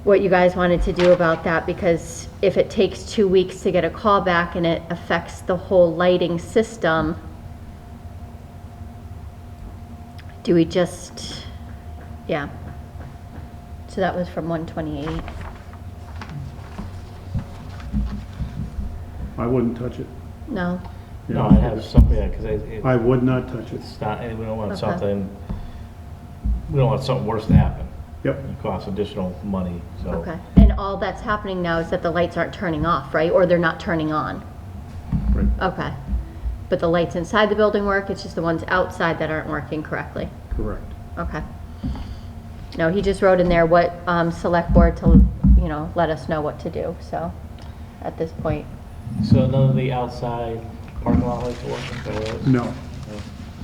what you guys wanted to do about that, because if it takes 2 weeks to get a call back and it affects the whole lighting system, do we just, yeah. So that was from 128. I wouldn't touch it. No? No, I have something, yeah, because I would not touch it. it's not, we don't want Okay. something, we don't want something worse to happen. Yep. It costs additional money, so. Okay, and all that's happening now is that the lights aren't turning off, right? Or they're not turning on? Right. Okay. But the lights inside the building work, it's just the ones outside that aren't working correctly? Correct. Okay. No, he just wrote in there what, select board to, let us know what to do, so, at this point. So none of the outside parking lot lights are working? Is that what it is? No,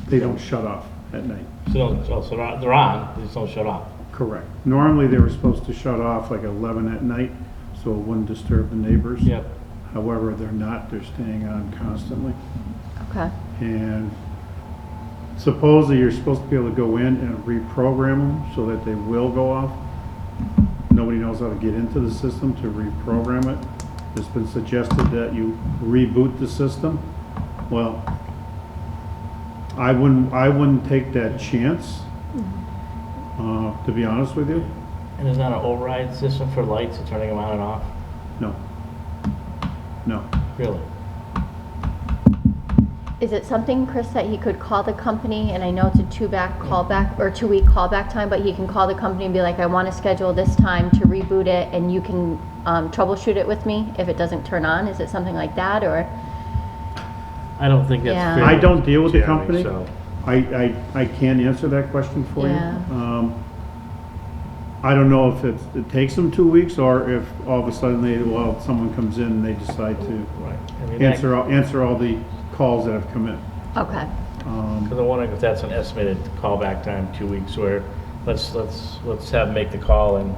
they don't shut off at night. So they're on, they just don't shut off? Correct. Normally, they were supposed to shut off like 11 at night, so it wouldn't disturb the neighbors. Yep. However, they're not, they're staying on constantly. Okay. And supposedly, you're supposed to be able to go in and reprogram them so that they will go off. Nobody knows how to get into the system to reprogram it. It's been suggested that you reboot the system. Well, I wouldn't take that chance, to be honest with you. And there's not an override system for lights and turning them on and off? No. No. Really? Is it something, Chris, that he could call the company, and I know it's a 2-week callback time, but he can call the company and be like, I want to schedule this time to reboot it, and you can troubleshoot it with me if it doesn't turn on? Is it something like that, or? I don't think that's Yeah. fair. I don't deal with the Jeremy, company. so- I can't answer that question for you. Yeah. I don't know if it takes them 2 weeks, or if all of a sudden someone comes in and they decide to Right. I mean, answer all the calls that have come in. Okay. Because I'm wondering if that's an estimated callback time, 2 weeks, where let's have them make the call and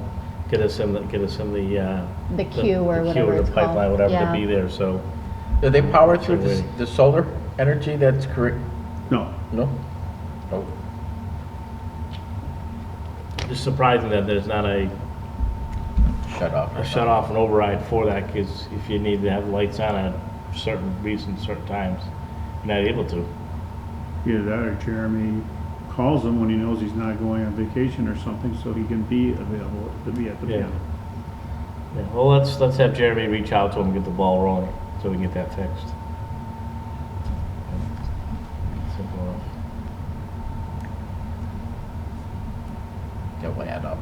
get us in the The queue or the queue whatever or it's the called. pipeline, whatever, Yeah. to be there, so. Do they power through Wait. the solar energy that's correct? No, No? No. It's surprising that there's not a Shut off. shut off and override for that, because if you need to have lights on at certain reasons, certain times, you're not able to. either that or Jeremy calls him when he knows he's not going on vacation or something, so he can be available to be at the Yeah. building. Yeah, well, let's have Jeremy reach out to him and get the ball rolling, so we can get that fixed. Simple enough. It will add up.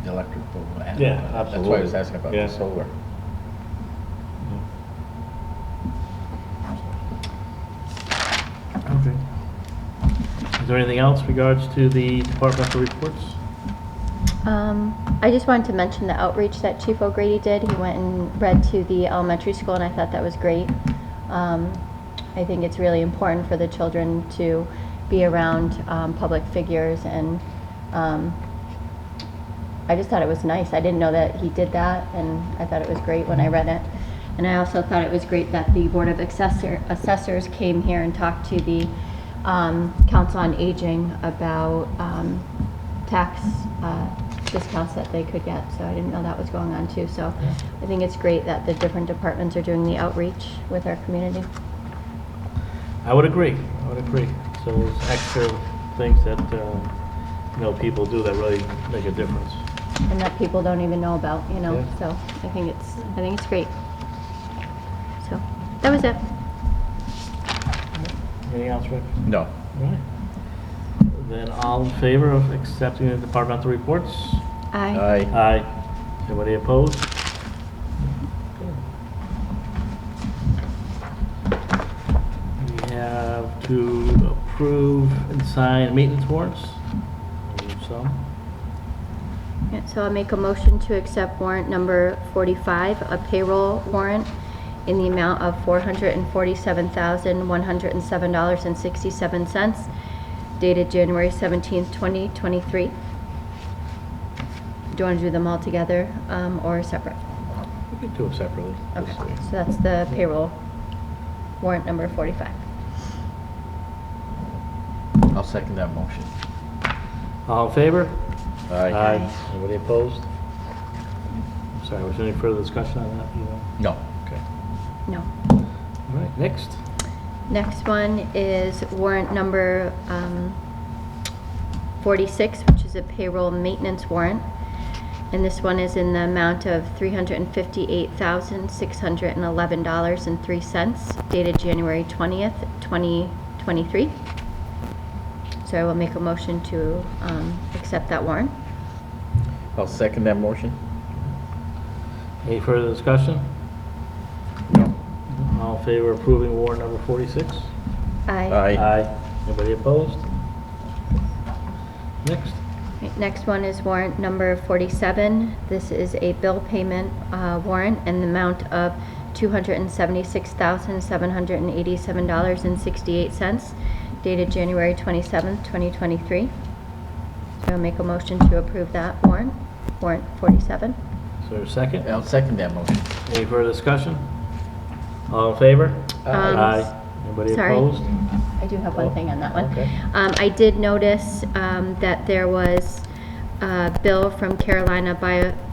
The electric bill will add up. Yeah, That's why I was absolutely. asking about Yeah. the solar. Okay. Is there anything else regards to the departmental reports? I just wanted to mention the outreach that Chief O'Grady did. He went and read to the elementary school, and I thought that was great. I think it's really important for the children to be around public figures, and I just thought it was nice. I didn't know that he did that, and I thought it was great when I read it. And I also thought it was great that the Board of Assessors came here and talked to the Council on Aging about tax discounts that they could get. So I didn't know that was going on too. So I think it's great that the different departments are doing the outreach with our community. I would agree. So there's extra things that, people do that really make a difference. And that people don't even know about, Yeah. So I think it's great. So that was it. Anything else, Rick? No. All right. Then all in favor of accepting the departmental reports? Aye. Aye. Aye. Anybody opposed? We have to approve and sign maintenance warrants. We have some. Yeah, so I'll make a motion to accept warrant number 45, a payroll warrant in the amount of $447,107.67, dated January 17th, 2023. Do you want to do them all together or separate? We can do them separately. Okay, This way. so that's the payroll warrant number 45. I'll second that motion. All in favor? Aye. Anybody opposed? I'm sorry, was there any further discussion on that? No. Okay. No. All right, next. Next one is warrant number 46, which is a payroll maintenance warrant. And this one is in the amount of $358,611.03, dated January 20th, 2023. So I will make a motion to accept that warrant. I'll second that motion. Any further discussion? No. All in favor of approving warrant number 46? Aye. Aye. Anybody opposed? Next. Right, next one is warrant number 47. This is a bill payment warrant in the amount of $276,787.68, dated January 27th, 2023. So I'll make a motion to approve that warrant 47. Is there a second? I'll second that motion. Any further discussion? All in favor? Aye. Anybody Sorry. opposed? I do have one thing on that one. Okay. I did notice that there was a bill from Carolina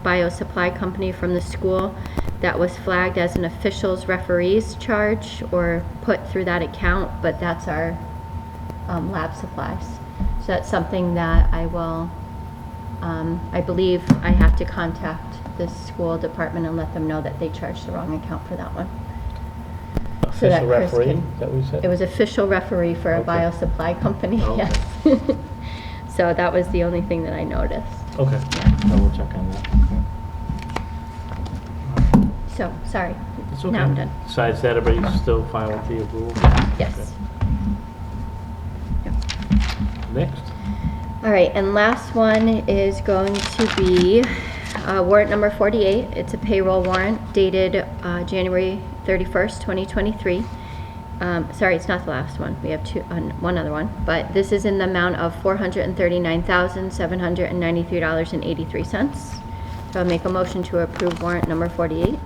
Bio Supply Company from the school that was flagged as an officials referees charge or put through that account, but that's our lab supplies. So that's something that I will, I believe I have to contact the school department and let them know that they charged the wrong account for that one. So that Official Chris referee, can- is that what you said? It was official referee for a Okay. bio supply company, Okay. yes. So that was the only thing that I noticed. Okay, so we'll check on that. So, sorry. It's okay. Now I'm done. Besides that, everybody's still fine with the approval? Yes. Next. All right, and last one is going to be warrant number 48. It's a payroll warrant dated January 31st, 2023. Sorry, it's not the last one. We have one other one. But this is in the amount of $439,793.83. So I'll make a motion to approve warrant number 48.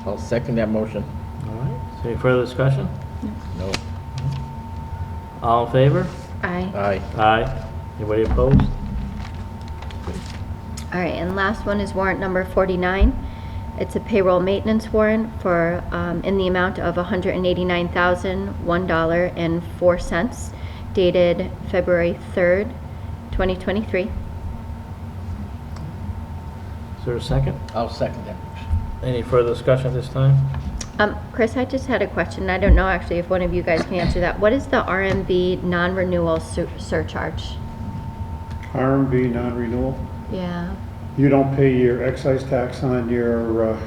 I'll second that motion. All right, is there any further discussion? No. All in favor? Aye. Aye. Aye. Anybody opposed? All right, and last one is warrant number 49. It's a payroll maintenance warrant for, in the amount of $189,001.04, dated February 3rd, 2023. Is there a second? I'll second that motion. Any further discussion at this time? Chris, I just had a question. I don't know actually if one of you guys can answer that. What is the RMB non-renewal surcharge? RMB non-renewal. Yeah, You don't pay your excise tax on your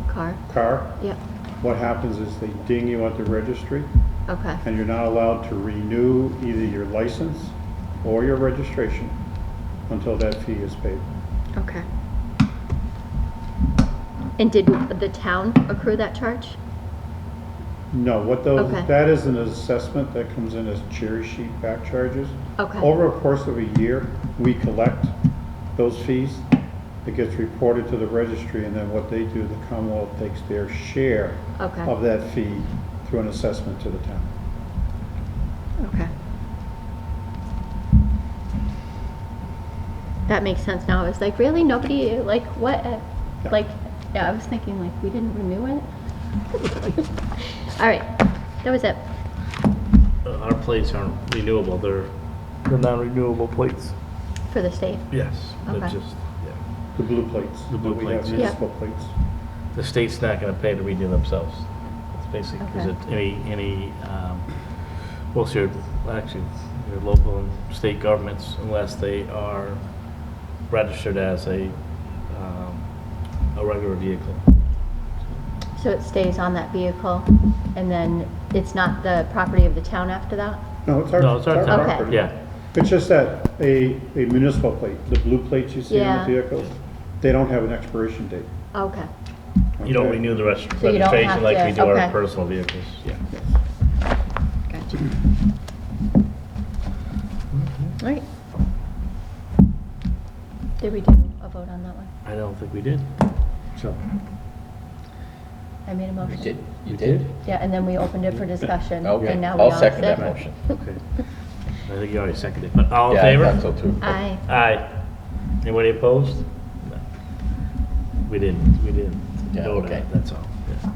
car? car. Yep, What happens is they ding you at the registry, okay, and you're not allowed to renew either your license or your registration until that fee is paid. Okay. And did the town accrue that charge? No, what those, Okay. that is an assessment that comes in as cherry sheet back charges. Okay. Over a course of a year, we collect those fees. It gets reported to the registry, and then what they do, the Commonwealth takes their share Okay. of that fee through an assessment to the town. Okay. That makes sense now. I was like, really? Nobody, like, what? Like, yeah, I was thinking, like, we didn't renew it? All right, that was it. Our plates aren't renewable, they're non-renewable plates. For the state? Yes, they're Okay. just, yeah. The blue plates. The blue We have plates, yeah. municipal plates. The state's not gonna pay to renew themselves. It's basically, because Okay. most your, actually, your local and state governments, unless they are registered as a regular vehicle. So it stays on that vehicle, and then it's not the property of the town after that? No, it's our town. property. Yeah, It's just that a municipal plate, the blue plates you see on Yeah. the vehicles, they don't have an expiration date. Okay. you don't Okay? renew the So you don't have registration like we to- do our okay. personal vehicles, yeah. Gotcha. All right. Did we do a vote on that one? I don't think we did. So, I made a You motion. did, you We did? did? Yeah, and then we opened it for discussion, Okay, and now we I'll all second sit. that motion. okay. I think you already seconded, but all in Yeah, I favor? thought so too. Aye. Aye. Anybody opposed? No. We didn't Yeah, vote on okay. it, that's all. Yeah.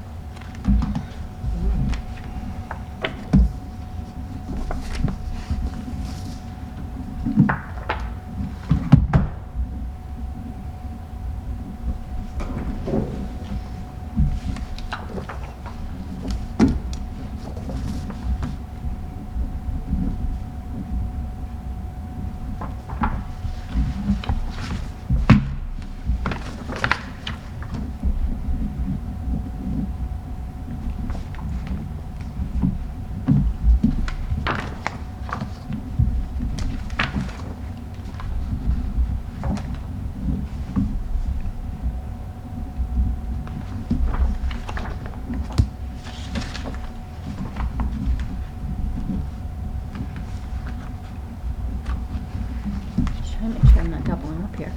Just trying to make sure I'm not doubling up here.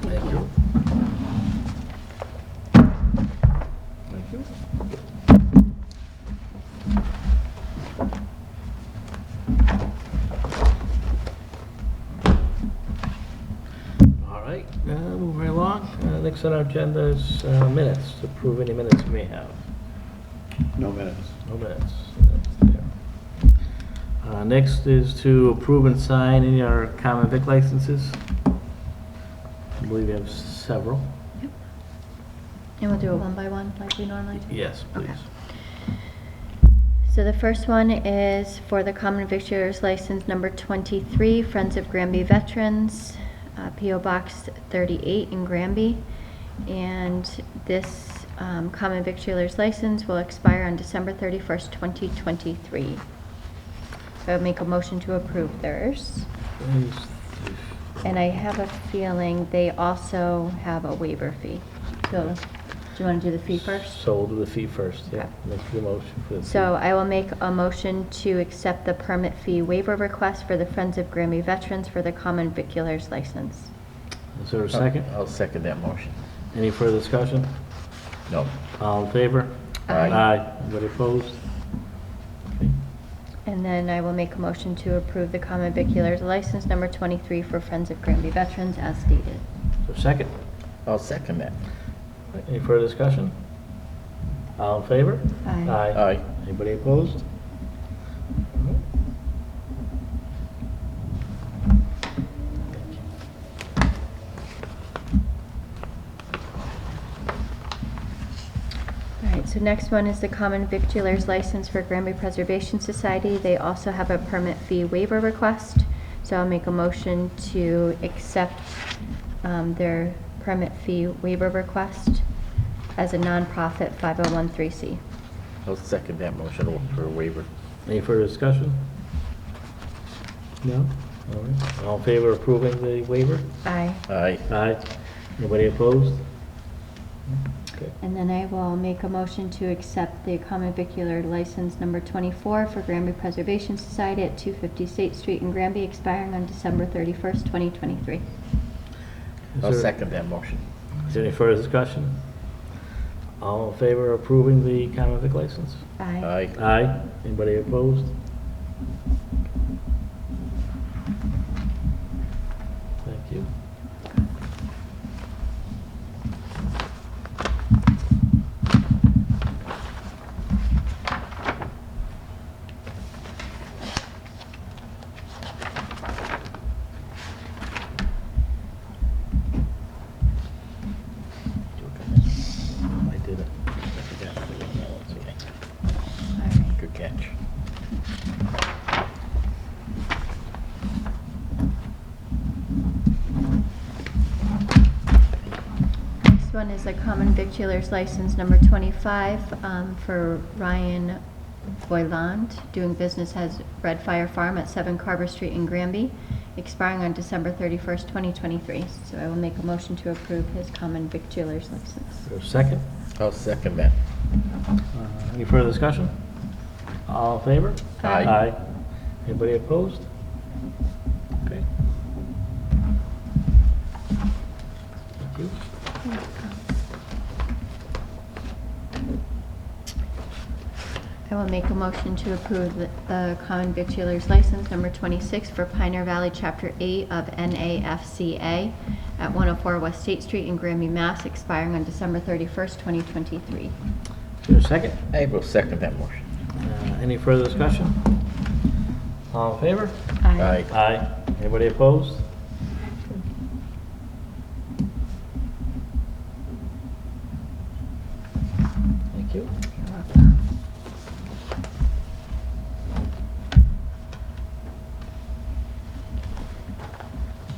Thank you. Thank you. All right, moving right along. Next on our agenda is minutes. Approve any minutes we may have. No minutes. No minutes. That's there. Next is to approve and sign any of our common vic licenses. I believe we have several. And we'll do it one by one, like we normally do? Yes, please. Okay. So the first one is for the common victuals license number 23, Friends of Granby Veterans, P.O. Box 38 in Granby. And this common victualers license will expire on December 31st, 2023. So I would make a motion to approve theirs. And I have a feeling they also have a waiver fee. So Do you want to do the fee first? So we'll do the fee first, yeah. Okay. Make the motion for the fee. So I will make a motion to accept the permit fee waiver request for the Friends of Granby Veterans for the common viculars license. Is there a second? I'll second that motion. Any further discussion? No. All in favor? Aye. Aye. Anybody opposed? Okay. And then I will make a motion to approve the common viculars license number 23 for Friends of Granby Veterans as stated. Is there a second? I'll second that. Any further discussion? All in favor? Aye. Aye. Anybody opposed? All right, so next one is the common victualers license for Granby Preservation Society. They also have a permit fee waiver request. So I'll make a motion to accept their permit fee waiver request as a nonprofit 5013C. I'll second that motion for a waiver. Any further discussion? No? All right. All in favor of approving the waiver? Aye. Aye. Aye. Anybody opposed? Okay. And then I will make a motion to accept the common vicular license number 24 for Granby Preservation Society at 250 State Street in Granby, expiring on December 31st, 2023. Is I'll there- second that motion. Is there any further discussion? All in favor of approving the common vic license? Aye. Aye. Aye. Anybody opposed? Thank you. I did it. I forgot. All right. Good catch. Next one is a common victualers license number 25 for Ryan Boyland, doing business as Red Fire Farm at 7 Carver Street in Granby, expiring on December 31st, 2023. So I will make a motion to approve his common victualers license. Is there a second? I'll second that. Any further discussion? All in favor? Aye. Aye. Anybody opposed? Okay. Thank you. I will make a motion to approve the common victualers license number 26 for Pioneer Valley Chapter 8 of NAFCA at 104 West State Street in Granby, Mass., expiring on December 31st, 2023. Is there a second? I will second that motion. Any further discussion? All in favor? Aye. Aye. Anybody opposed? Thank you.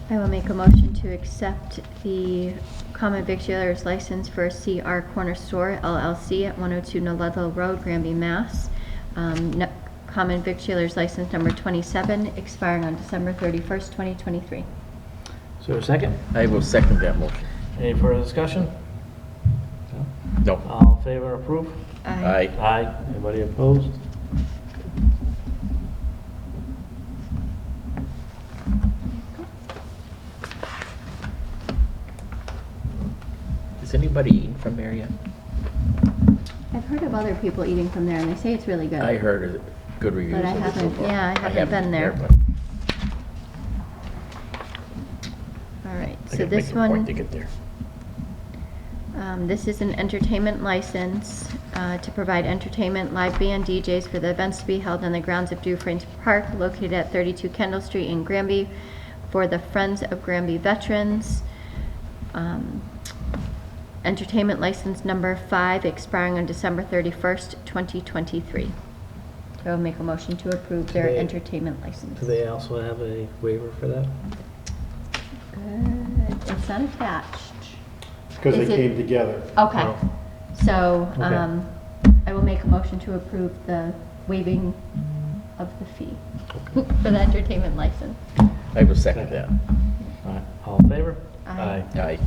I will make a motion to accept the common victualers license for CR Corner Store LLC at 102 Nolledlow Road, Granby, Mass. Common victualers license number 27, expiring on December 31st, 2023. Is there a second? I will second that motion. Any further discussion? No. All in favor, approve? Aye. Aye. Anybody opposed? Is anybody eating from there yet? I've heard of other people eating from there, and they say it's really good. I heard good reviews. But I of it so haven't- far. yeah, I haven't been there. but All right, I so gotta this make a point one, to get there. this is an entertainment license to provide entertainment, live band DJs for the events to be held on the grounds of Dufresne Park, located at 32 Kendall Street in Granby, for the Friends of Granby Veterans. Entertainment license number 5, expiring on December 31st, 2023. I will make a motion to approve their Okay. entertainment license. Do they also have a waiver for that? It's not attached. Because Is they it- came together. Okay, Oh. so, Okay. I will make a motion to approve the waiving of the fee Okay. for the entertainment license. I will second that. All right. All in favor? Aye. Aye.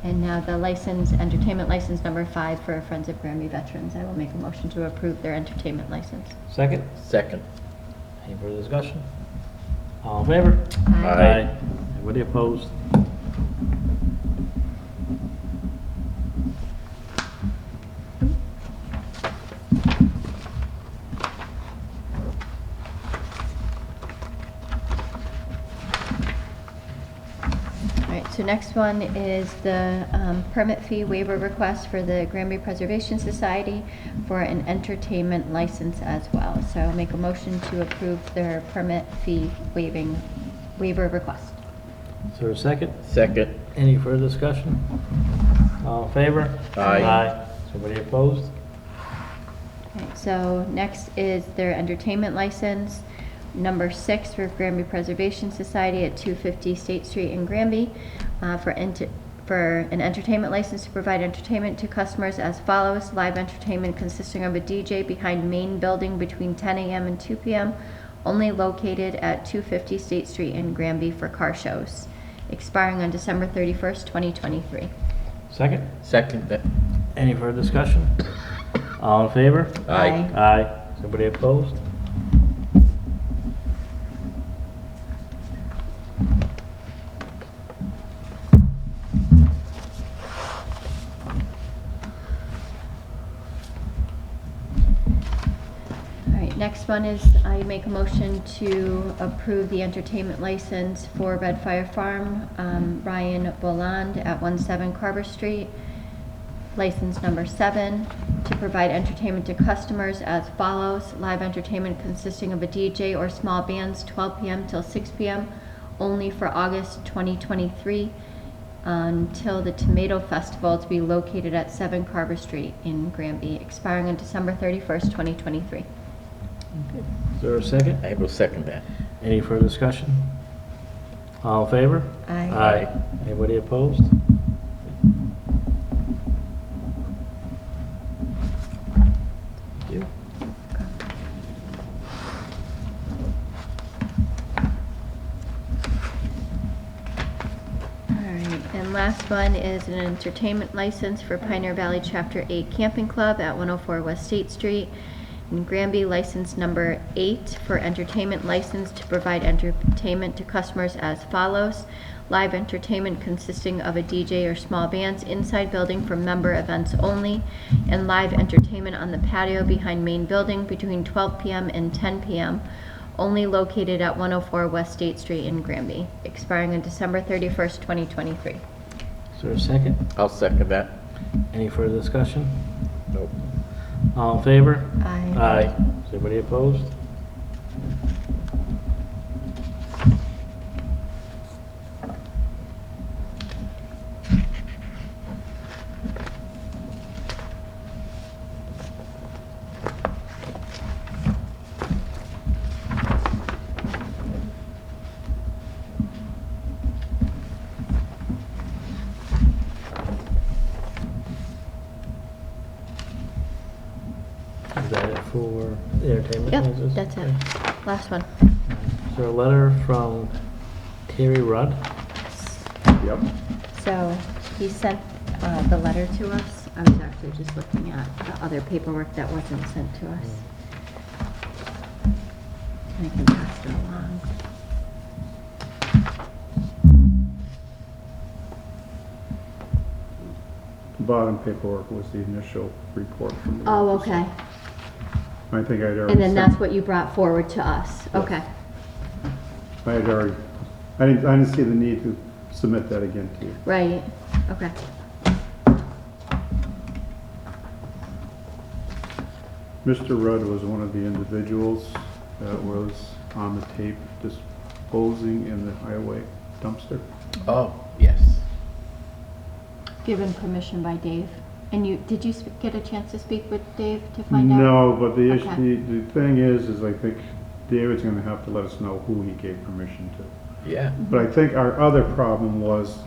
And now the license, entertainment license number 5 for Friends of Granby Veterans. I will make a motion to approve their entertainment license. Second? Second. Any further discussion? All in favor? Aye. Anybody opposed? So next one is the permit fee waiver request for the Granby Preservation Society for an entertainment license as well. So I'll make a motion to approve their permit fee waiver request. Is there a second? Second. Any further discussion? All in favor? Aye. Is anybody opposed? Okay, so next is their entertainment license, number 6 for Granby Preservation Society at 250 State Street in Granby, for an entertainment license to provide entertainment to customers as follows. Live entertainment consisting of a DJ behind main building between 10 a.m. and 2 p.m., only located at 250 State Street in Granby for car shows, expiring on December 31st, 2023. Second? Second. Any further discussion? All in favor? Aye. Aye. Is anybody opposed? Next one is I make a motion to approve the entertainment license for Red Fire Farm, Ryan Boland at 17 Carver Street. License number 7 to provide entertainment to customers as follows. Live entertainment consisting of a DJ or small bands 12 p.m. till 6 p.m. only for August 2023 until the Tomato Festival to be located at 7 Carver Street in Granby, expiring on December 31st, 2023. Is there a second? I will second that. Any further discussion? All in favor? Aye. Aye. Anybody opposed? Thank you. All right, and last one is an entertainment license for Pioneer Valley Chapter 8 Camping Club at 104 West State Street in Granby, license number 8 for entertainment license to provide entertainment to customers as follows. Live entertainment consisting of a DJ or small bands inside building for member events only, and live entertainment on the patio behind main building between 12 p.m. and 10 p.m. only located at 104 West State Street in Granby, expiring on December 31st, 2023. Is there a second? I'll second that. Any further discussion? Nope. All in favor? Aye. Aye. Is anybody opposed? Is that it for the entertainment? Yep, license? that's it. Last one. Is there a letter from Terry Rudd? Yep. So he sent the letter to us. I was actually just looking at the other paperwork that wasn't sent to us. I can pass it along. The bottom paperwork was the initial report from the. Oh, officer. okay. I think I'd already. And then sent- that's what you brought forward to us. Okay. I had already, I didn't see the need to submit that again to you. Right. Okay. Mr. Rudd was one of the individuals that was on the tape disposing in the highway dumpster. Oh, yes. Given permission by Dave. And did you get a chance to speak with Dave to find out? No, but the Okay. issue, the thing is I think David's gonna have to let us know who he gave permission to. Yeah. But I think our other problem was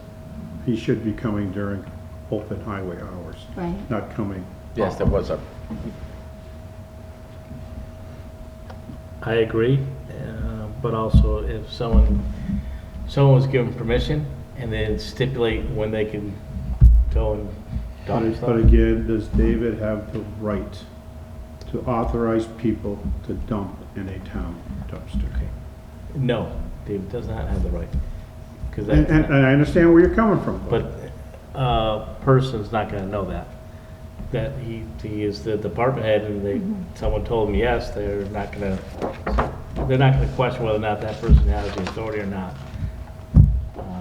he should be coming during open highway hours, Right. not coming. Yes, there was a, I agree, but also if someone was given permission and then stipulate when they can towing dump stuff. But again, does David have the right to authorize people to dump in a town dumpster? No, David does not have the right. 'Cause And that's, I understand where you're coming from. but a person's not gonna know that. That he is the department head and someone told him yes, they're not gonna question whether or not that person has the authority or not.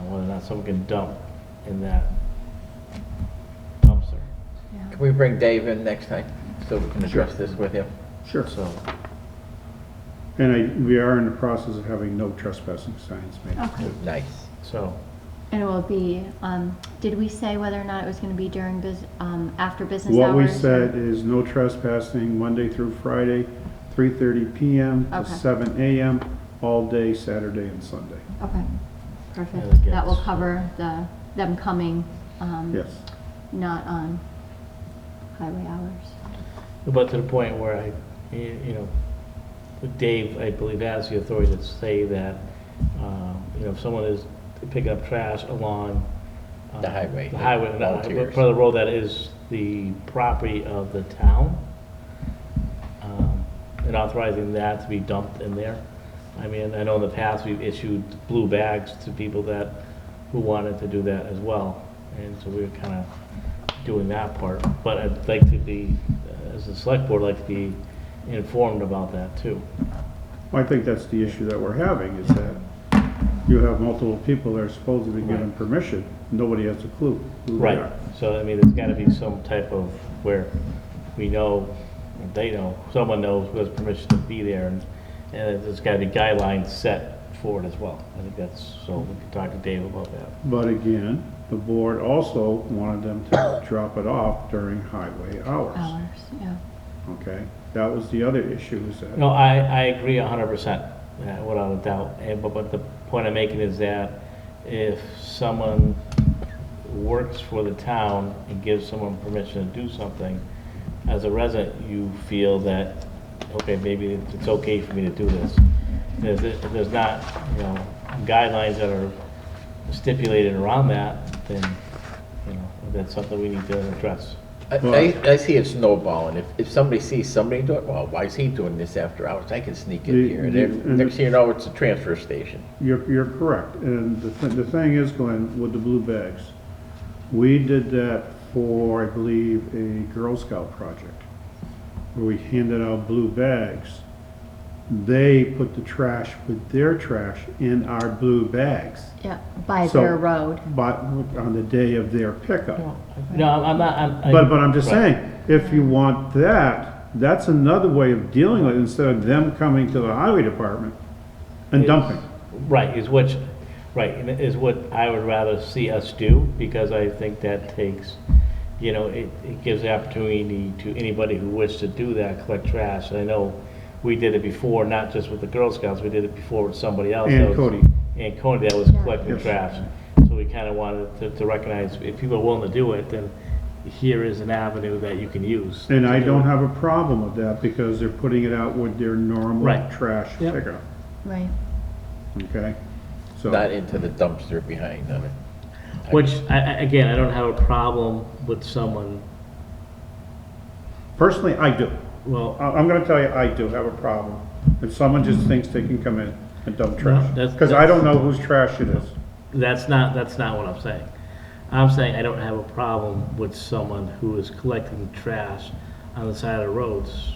Whether or not someone can dump in that dumpster. Can we bring Dave in next time so we can address this with him? Sure. So, And we are in the process of having no trespassing signs made. Okay. too. Nice. so, And it will be, did we say whether or not it was gonna be during after business hours? What we or- said is no trespassing Monday through Friday, 3:30 PM to Okay. 7 AM, all day Saturday and Sunday. Okay, Yeah, perfect. that That will gets- cover them coming, Yes. not on highway hours. but to the point where Dave, I believe, has the authority to say that, if someone is picking up trash along The highway, the highway, volunteers. part of the road that is the property of the town, and authorizing that to be dumped in there. I mean, I know in the past we've issued blue bags to people who wanted to do that as well, and so we were kind of doing that part. But I'd like to be, as a select board, I'd like to be informed about that too. I think that's the issue that we're having, is that you have multiple people that are supposed to be given permission. Nobody has a clue who they Right, are. so I mean, there's gotta be some type of where we know, or they know, someone knows who has permission to be there, and there's gotta be guidelines set for it as well. I think that's, so we can talk to Dave about that. But again, the board also wanted them to drop it off during highway hours. Hours, yeah. Okay? That was the other issue, is that. No, I agree 100%, without a doubt, but the point I'm making is that if someone works for the town and gives someone permission to do something, as a resident, you feel that, okay, maybe it's okay for me to do this. If there's not, guidelines that are stipulated around that, then, that's something we need to address. I see it snowballing. If somebody sees somebody do it, well, why is he doing this after hours? I can sneak in here. And then next thing you know, it's a transfer station. You're correct. And the thing is, Glenn, with the blue bags, we did that for, I believe, a Girl Scout project, where we handed out blue bags. They put the trash with their trash in our blue bags, Yeah, by So- their road. but on the day of their pickup. No, I'm not, But I'm just Right. saying, if you want that, that's another way of dealing with it, instead of them coming to the highway department and dumping. Right, is what I would rather see us do, because I think that takes, it gives the opportunity to anybody who wishes to do that, collect trash. I know we did it before, not just with the Girl Scouts, we did it before with somebody else. And that was- Cody. And Cody, that was Yeah. collecting Yes. trash. So we kind of wanted to recognize, if people are willing to do it, then here is an avenue that you can use. And to I do don't it. have a problem with that, because they're putting it out with their normal Right. trash Yep. pickup, Right. okay? So, Not into the dumpster behind them. Which, again, I don't have a problem with someone, personally, I do. well, I'm gonna tell you, I do have a problem if someone just thinks they can come in and dump trash. that's- Because I don't know whose trash it is. that's not what I'm saying. I'm saying I don't have a problem with someone who is collecting trash on the side of the roads,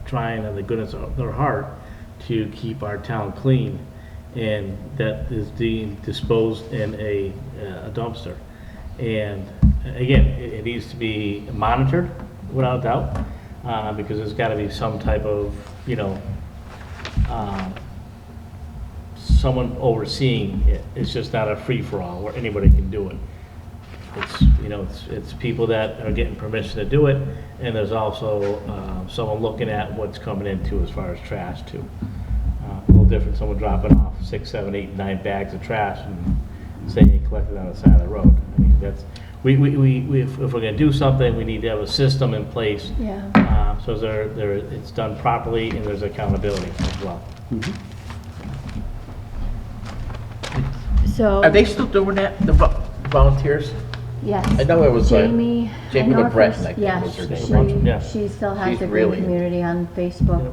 trying in the goodness of their heart to keep our town clean, and that is being disposed in a dumpster. And again, it needs to be monitored without doubt, because there's got to be some type of, someone overseeing it. It's just not a free-for-all where anybody can do it. It's people that are getting permission to do it, and there's also someone looking at what's coming into as far as trash too. A little different, someone dropping off 6, 7, 8, 9 bags of trash and saying you collected on the side of the road. I mean, that's, if we're gonna do something, we need to have a system in place. Yeah. So it's done properly and there's accountability as well. So. Are they still doing that, the volunteers? Yes. I know it was like Jamie. Jamie I know her LeBreton, first- I think yeah, was her she- name. Yeah. She still has She's the Green really- Community on Facebook.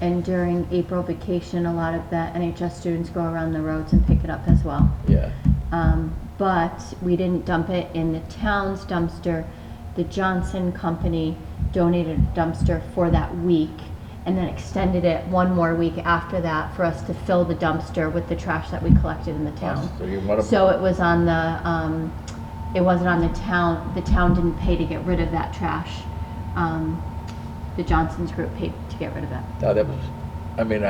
And during April vacation, a lot of the NHS students go around the roads and pick it up as well. Yeah. But we didn't dump it in the town's dumpster. The Johnson Company donated a dumpster for that week and then extended it one more week after that for us to fill the dumpster with the trash that we collected in the town. So you want to, So it was on the, it wasn't on the town didn't pay to get rid of that trash. The Johnson's group paid to get rid of it. no, that was, I mean,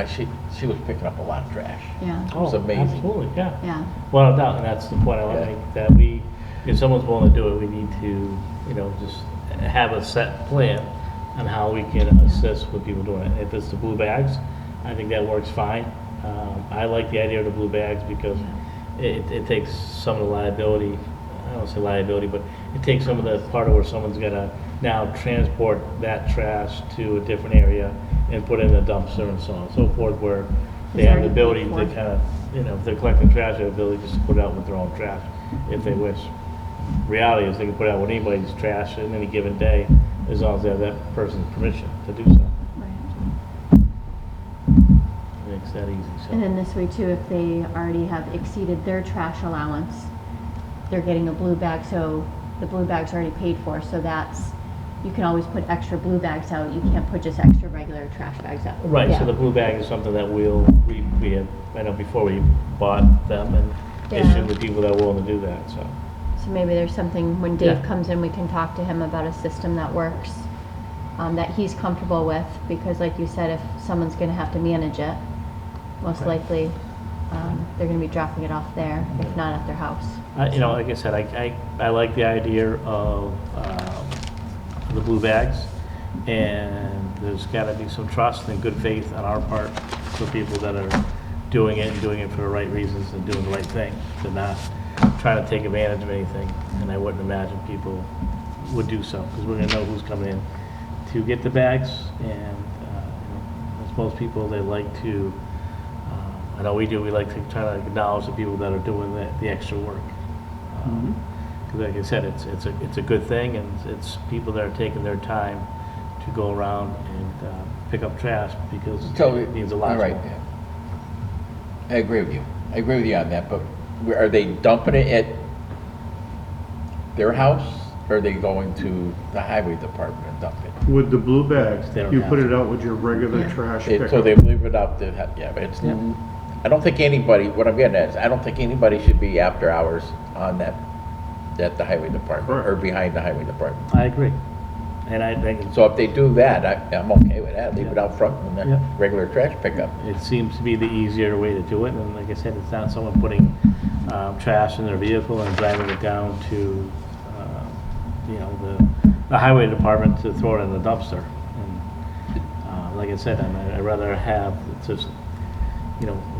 she was picking up a lot of trash. Yeah, It was Oh, amazing. Absolutely, yeah. yeah. Well, no doubt, and that's the point I want to Yeah. make, that we, if someone's willing to do it, we need to, just have a set plan on how we can assist with people doing it. If it's the blue bags, I think that works fine. I like the idea of the blue bags because it takes some of the liability, I don't want to say liability, but it takes some of the part of where someone's gonna now transport that trash to a different area and put it in a dumpster and so on and so forth, where they It's have the already ability paid to for. kind of, if they're collecting trash, they have the ability just to put it out with their own trash if they wish. Reality is they can put it out with anybody's trash in any given day, as long as they have that person's permission to do so. Right. It makes that easy, And so. then this way too, if they already have exceeded their trash allowance, they're getting a blue bag, so the blue bag's already paid for, so that's, you can always put extra blue bags out, you can't put just extra regular trash bags out. Right, so Yeah. the blue bag is something that we had, I know before we bought them and Yeah. issued with people that are willing to do that, so. So maybe there's something, when Dave Yeah. comes in, we can talk to him about a system that works, that he's comfortable with, because like you said, if someone's gonna have to manage it, most Right. likely, they're gonna be dropping it off there, if not at their house. Like I said, I like the idea of the blue bags, and there's gotta be some trust and good faith on our part for people that are doing it and doing it for the right reasons and doing the right thing. They're not trying to take advantage of anything, and I wouldn't imagine people would do so, because we're gonna know who's coming in to get the bags, and, as most people, they like to, I know we do, we like to try to acknowledge the people that are doing the extra work. Because like I said, it's a good thing, and it's people that are taking their time to go around and pick up trash, because it means a lot All more. right, yeah. I agree with you. I agree with you on that, but are they dumping it at their house, or are they going to the highway department and dump it? With the blue bags, They don't you have put to. it out with your regular Yeah. trash So pickup. they leave it out to, yeah, but it's, Yeah. I don't think anybody, what I'm getting at is, I don't think anybody should be after hours on that, at the highway department, or Correct. behind the highway department. I agree, and I think So if they do that, I'm okay with that, leave it out front in the Yeah. regular trash pickup. it seems to be the easier way to do it, and like I said, it's not someone putting trash in their vehicle and driving it down to, the highway department to throw it in the dumpster. And like I said, I'd rather have, just,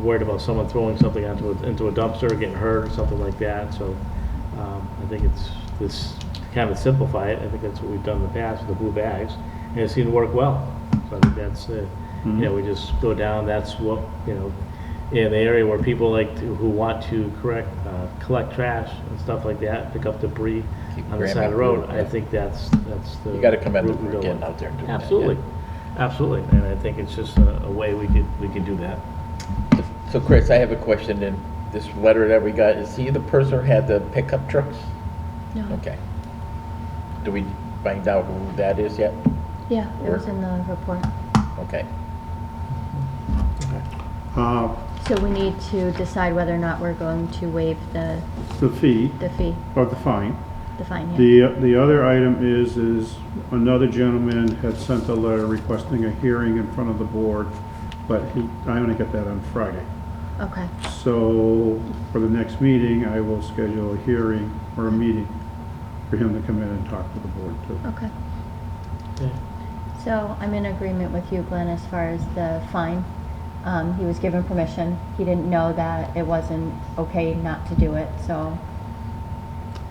worried about someone throwing something into a dumpster, getting hurt or something like that, so I think it's this, to kind of simplify it, I think that's what we've done in the past with the blue bags, and it seemed to work well. So I think that's, we just go down, that's what, in the area where people who want to collect trash and stuff like that, pick up debris Keep on the side of the grabbing road, food, I yeah. think that's the. You gotta commend route them we for go getting with. out there and doing that, Absolutely, yeah. absolutely, and I think it's just a way we could do that. So Chris, I have a question, in this letter that we got, is he the person who had the pickup trucks? No. Okay. Do we find out who that is yet? Yeah, it was in the report. Okay. Uh, So we need to decide whether or not we're going to waive the fee, fee, or the fine. the fine, yeah. The other item is another gentleman had sent a letter requesting a hearing in front of the board, but I only got that on Friday. Okay, So for the next meeting, I will schedule a hearing or a meeting for him to come in and talk to the board too. okay. Yeah. So I'm in agreement with you, Glenn, as far as the fine. He was given permission. He didn't know that it wasn't okay not to do it, so.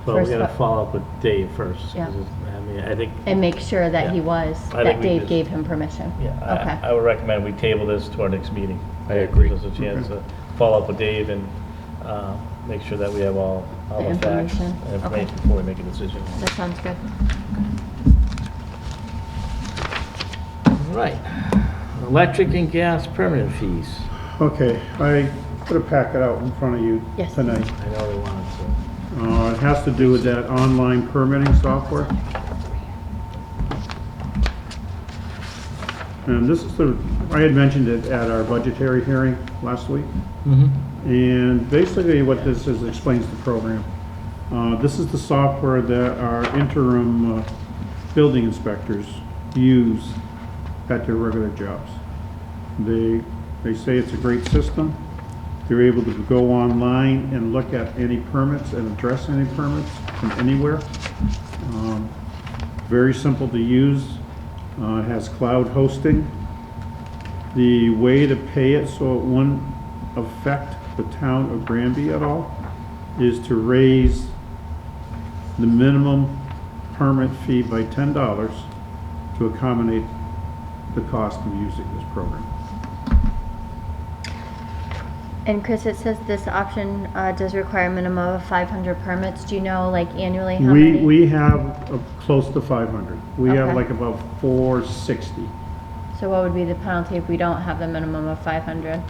Well, we First gotta what- follow up with Dave first, 'cause Yeah. I think, And make sure that he Yeah. was, I think that we Dave just- gave him permission. yeah, Okay. I would recommend we table this to our next meeting. I agree. Gives us a chance to follow up with Dave and, make sure that we have all The the facts information. and Okay. information before we make a decision. That sounds good. Right. Electric and gas permanent fees. Okay, I put a packet out in front of you Yes. tonight. I know they wanted to. It has to do with that online permitting software. And this is I had mentioned it at our budgetary hearing last week. And basically what this is explains the program. This is the software that our interim building inspectors use at their regular jobs. They say it's a great system. They're able to go online and look at any permits and address any permits from anywhere. Very simple to use. It has cloud hosting. The way to pay it so it wouldn't affect the town of Granby at all is to raise the minimum permit fee by $10 to accommodate the cost of using this program. And Chris, it says this option does require a minimum of 500 permits. Do you know, like, annually how many? We have close to 500. We have Okay. like about 460. So what would be the penalty if we don't have the minimum of 500?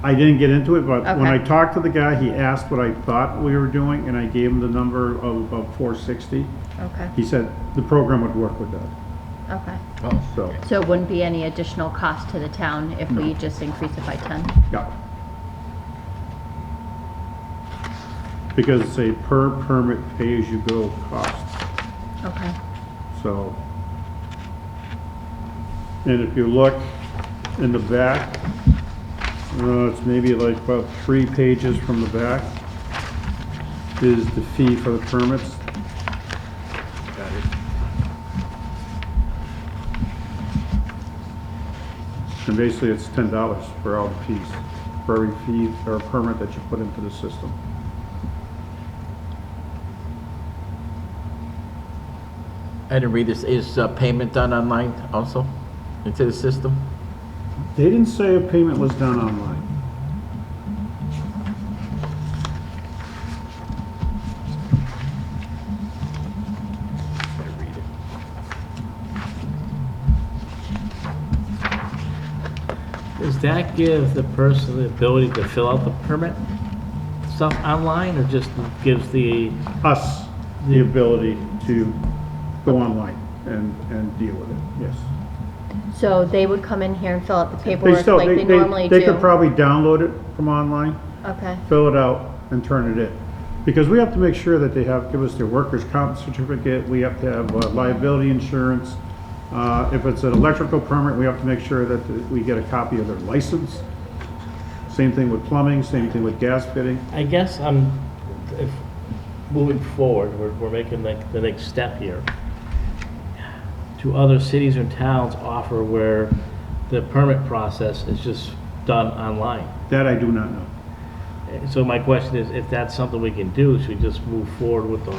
I didn't get into it, but when I Okay. talked to the guy, he asked what I thought we were doing, and I gave him the number of about 460. Okay, He said the program would work with that, okay. Oh, so, So it wouldn't be any additional cost to the town if we just increase it by 10? yeah. Because it's a per permit pay-as-you-go cost, Okay. so. And if you look in the back, it's maybe like about 3 pages from the back, is the fee for the permits. got it. And basically, it's $10 for all the fees, for every fee or permit that you put into the system. I didn't read this. Is payment done online also into the system? They didn't say a payment was done online. I read it. Does that give the person the ability to fill out the permit stuff online, or just gives the, Us, the ability to go online and deal with it, yes. So they would come in here and fill out the They paperwork still, like they normally do? they could probably download it from online, Okay, fill it out, and turn it in. Because we have to make sure that they give us their workers' comp certificate, we have to have liability insurance. If it's an electrical permit, we have to make sure that we get a copy of their license. Same thing with plumbing, same thing with gas fitting. I guess if moving forward, we're making like the next step here. Do other cities or towns offer where the permit process is just done online? That I do not know. So my question is, if that's something we can do, should we just move forward with the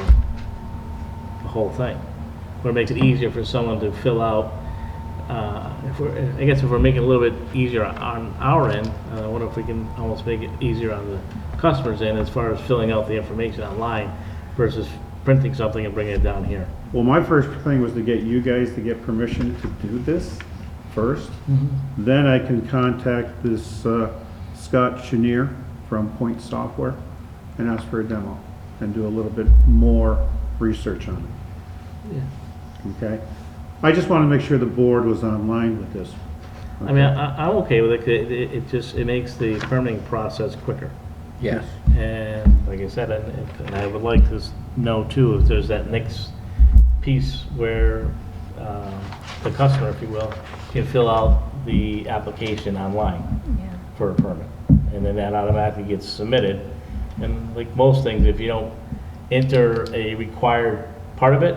whole thing? Where it makes it easier for someone to fill out, I guess if we're making it a little bit easier on our end, I wonder if we can almost make it easier on the customer's end as far as filling out the information online versus printing something and bringing it down here. Well, my first thing was to get you guys to get permission to do this first. Then I can contact this Scott Chenier from Point Software and ask for a demo and do a little bit more research on it. Yeah. Okay? I just want to make sure the board was online with this. I mean, I'm okay with it. It makes the permitting process quicker. Yes. And like I said, and I would like to know too, if there's that next piece where the customer, if you will, can fill out the application online yeah. for a permit. And then that automatically gets submitted. And like most things, if you don't enter a required part of it,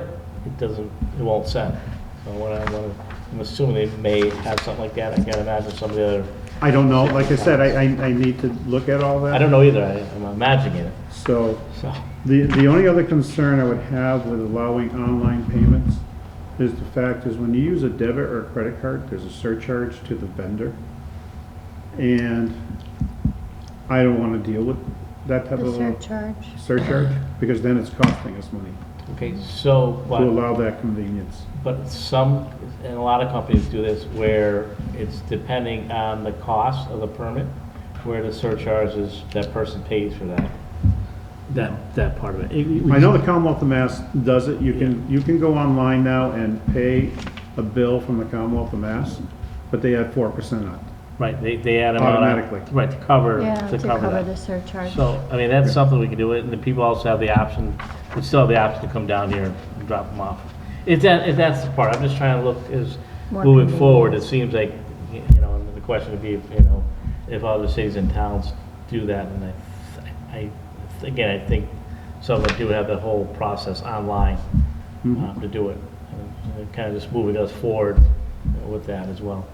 it won't send. So I'm assuming they may have something like that. I can't imagine some of the other, I don't know. Like I said, I need to look at all that. I don't know either. I'm imagining it. So So, the only other concern I would have with allowing online payments is the fact is when you use a debit or a credit card, there's a surcharge to the vendor. And I don't want to deal with that type The of a surcharge. surcharge? Because then it's costing us money Okay, so, to but, allow that convenience. but some, and a lot of companies do this where it's depending on the cost of the permit, where the surcharge is, that person pays for that part of it. I know the Commonwealth of Mass does it. You can go online now and pay a bill from the Commonwealth of Mass, but they add 4% on it. Right, they add them on. Automatically. Right, to cover Yeah, to cover that. the surcharge. So, I mean, that's something we can do, and the people also have the option, we still have the option to come down here and drop them off. If that's the part, I'm just trying to look as, More moving convenient. forward, it seems like, you know, and the question would be, if other cities and towns do that, and again, I think some of them do have the whole process online to do it. And kind of just moving us forward with that as well.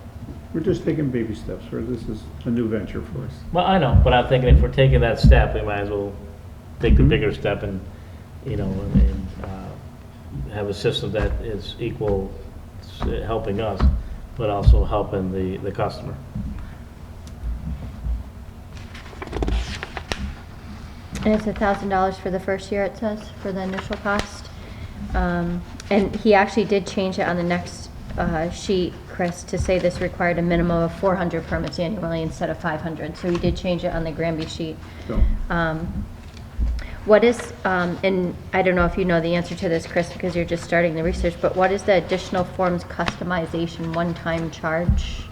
We're just taking baby steps. This is a new venture for us. Well, I know, but I'm thinking if we're taking that step, we might as well take the bigger step and, have a system that is equal, helping us, but also helping the customer. And it's $1,000 for the first year, it says, for the initial cost. And he actually did change it on the next sheet, Chris, to say this required a minimum of 400 permits annually instead of 500. So he did change it on the Granby sheet. So, What is, and I don't know if you know the answer to this, Chris, because you're just starting the research, but what is the additional forms customization one-time charge?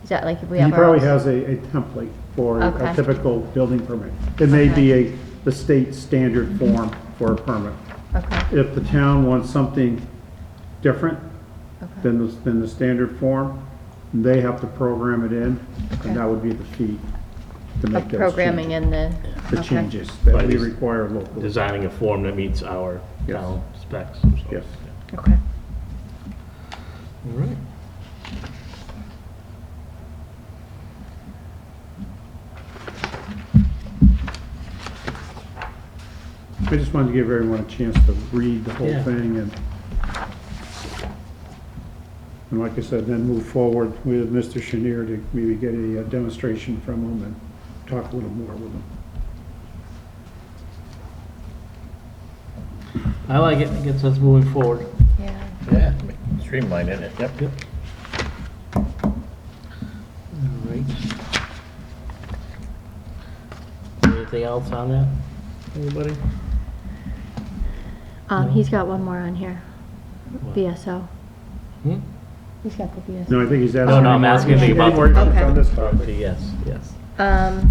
Is that like if we have he our probably own- has a template for Okay. a typical building permit. It may be the state standard form for a permit. Okay, If the town wants something different okay, than the standard form, they have to program it in, Okay. and that would be the fee to Of make those programming changes. in the. The okay. changes that Right, we it's require locally. Designing a form that meets our Yes. town specs. Yes. Okay. All right. I just wanted to give everyone a chance to read the whole Yeah. thing and like I said, then move forward with Mr. Chenier to maybe get a demonstration from him and talk a little more with him. I like it, it gets us moving forward. Yeah. Yeah, streamline in it, yep. All right. Anything else on that? Anybody? He's got one more on here. What? VSO. Hmm? He's got the VSO. No, I think he's asking. No, I'm asking any about more questions on this Okay, topic. yes, yes. I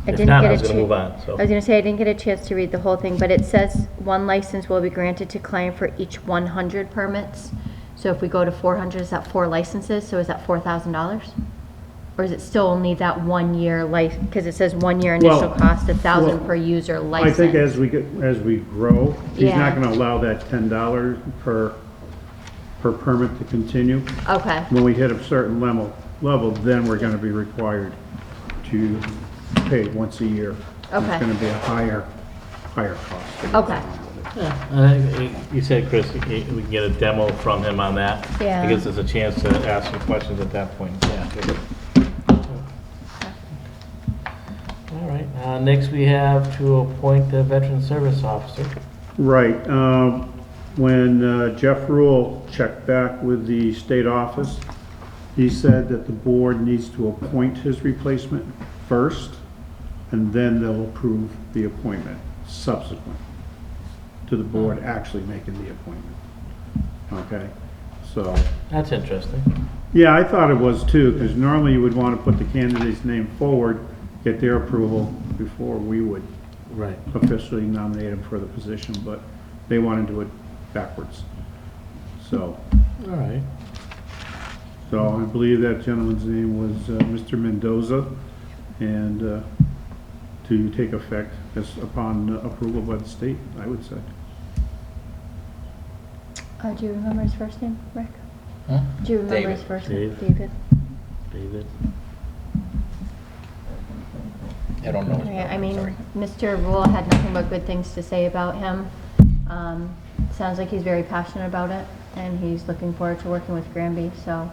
If didn't not, get I a was gonna move chance. on, so. I was gonna say, I didn't get a chance to read the whole thing, but it says one license will be granted to client for each 100 permits. So if we go to 400, is that 4 licenses? So is that $4,000? Or is it still only that 1 year life? Because it says 1 year initial Well, cost, 1,000 well, per user I license. think as we grow, he's Yeah. not gonna allow that $10 per permit to continue. Okay, When we hit a certain level, then we're gonna be required to pay once a year. Okay. It's gonna be a higher cost. okay. Yeah, you said, Chris, we can get a demo from him on that. Yeah. It gives us a chance to ask some questions at that point. Yeah. All right, next we have to appoint the Veteran Service Officer. Right, when Jeff Rule checked back with the state office, he said that the board needs to appoint his replacement first, and then they'll approve the appointment subsequent to the board actually making the appointment. Okay, so, That's interesting. yeah, I thought it was too, because normally you would want to put the candidate's name forward, get their approval before we would Right. officially nominate him for the position, but they want to do it backwards. So, All right. I believe that gentleman's name was Mr. Mendoza, and to take effect as upon approval by the state, I would say. Do you remember his first name, Rick? Huh? Do you remember David. his first name? Dave. David? David. I don't know. his Yeah, I name, mean, sorry. Mr. Rule had nothing but good things to say about him. Sounds like he's very passionate about it, and he's looking forward to working with Granby, so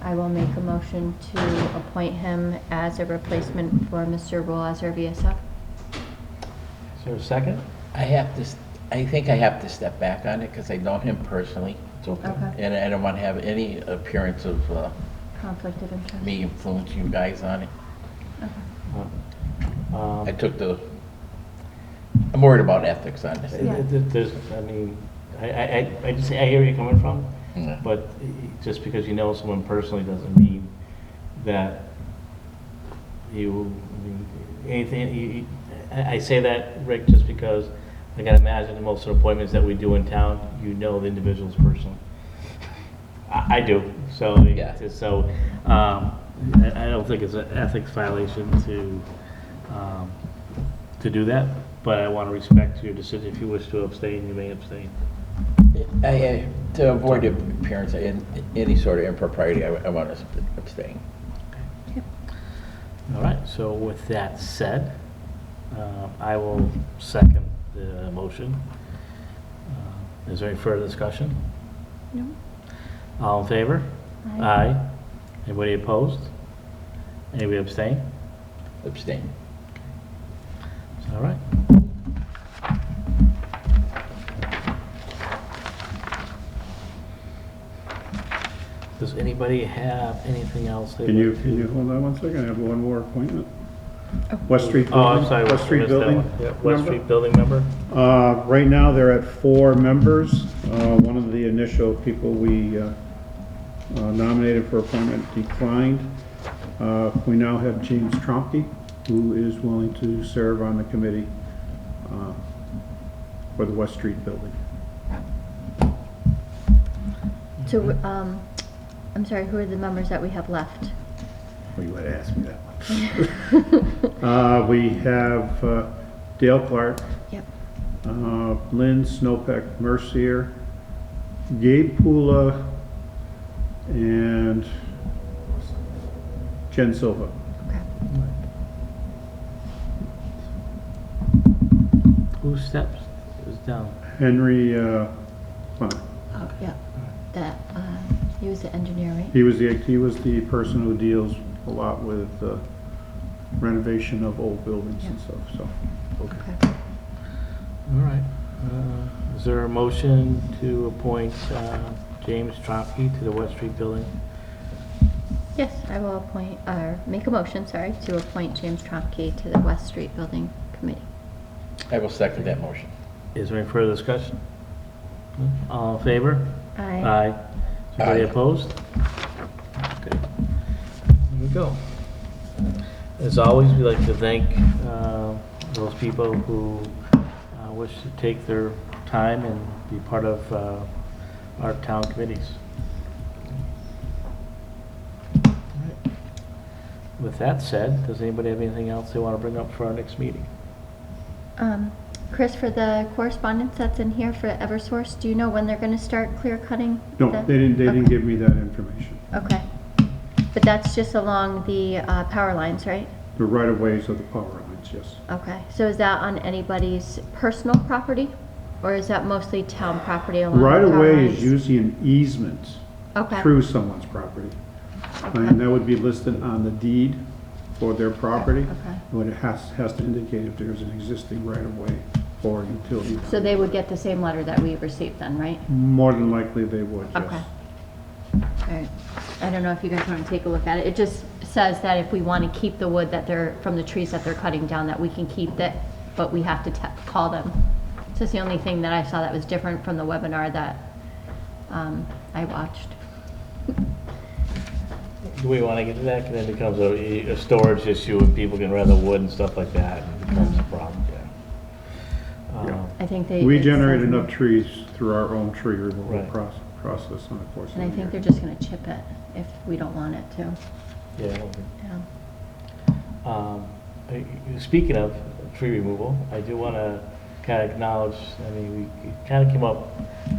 I will make a motion to appoint him as a replacement for Mr. Rule as our VSO. Is there a second? I think I have to step back on it because I know him personally, It's okay. Okay. and I don't want to have any appearance of Conflict of interest. me influencing you guys on it. Um, I'm worried about ethics on this. Yeah. There's, I mean, I just, I hear where you're coming from, Yeah. but just because you know someone personally doesn't mean that you, I mean, anything, I say that, Rick, just because I can imagine most of the appointments that we do in town, you know the individuals personally. I do, so, Yeah. I don't think it's an ethics violation to do that, but I want to respect your decision. If you wish to abstain, you may abstain. To avoid appearance in any sort of impropriety, I want to abstain. All right, so with that said, I will second the motion. Is there any further discussion? No? All in favor? Aye. Anybody opposed? Anybody abstain? Abstain. All right. Does anybody have anything else? Can you hold on one second? I have one more appointment. West Street Oh, I'm Building. sorry. West Street missed that Building. one. Yeah, West member. Street Building member? Right now, they're at 4 members. One of the initial people we nominated for appointment declined. We now have James Tromke, who is willing to serve on the committee for the West Street Building. So, I'm sorry, who are the members that we have left? Well, you had to ask me that one. We have Dale Clark, Yep. Lynn Snowpeck Mercier, Gabe Pula, and Jen Silva. Okay. Who steps is down? Henry Clement. Oh, yeah. That, he was the engineer, right? He was the person who deals a lot with renovation of old buildings and stuff, so. Okay. All right. Is there a motion to appoint James Tromke to the West Street Building? Yes, I will appoint, or make a motion, sorry, to appoint James Tromke to the West Street Building Committee. I will second that motion. Is there any further discussion? All in favor? Aye. Aye. Anybody Aye. opposed? Okay. Here we go. As always, we like to thank those people who wish to take their time and be part of our town committees. All right. With that said, does anybody have anything else they want to bring up for our next meeting? Chris, for the correspondence that's in here for Eversource, do you know when they're gonna start clear cutting? No, the- they didn't Okay. give me that information. Okay. But that's just along the power lines, right? The right-of-ways of the power lines, yes. Okay. So is that on anybody's personal property? Or is that mostly town property along the power Right-of-way lines? is usually an easement Okay. through someone's property. And that would be listed on the deed for their property. Okay. But it has to indicate if there's an existing right-of-way or utility. So they would get the same letter that we received then, right? More than likely they would, yes. Okay. All right. I don't know if you guys want to take a look at it. It just says that if we want to keep the wood that they're, from the trees that they're cutting down, that we can keep it, but we have to call them. So that's the only thing that I saw that was different from the webinar that I watched. Do we want to get to that? Because then it becomes a storage issue and people can rent the wood and stuff like that, and it becomes a problem, yeah. I think they. We it generate says- enough trees through our own tree removal Right. process on the course of And I the think they're year. just going to chip it if we don't want it to. Yeah. Yeah. Speaking of tree removal, I do want to kind of acknowledge, I mean, we kind of came up,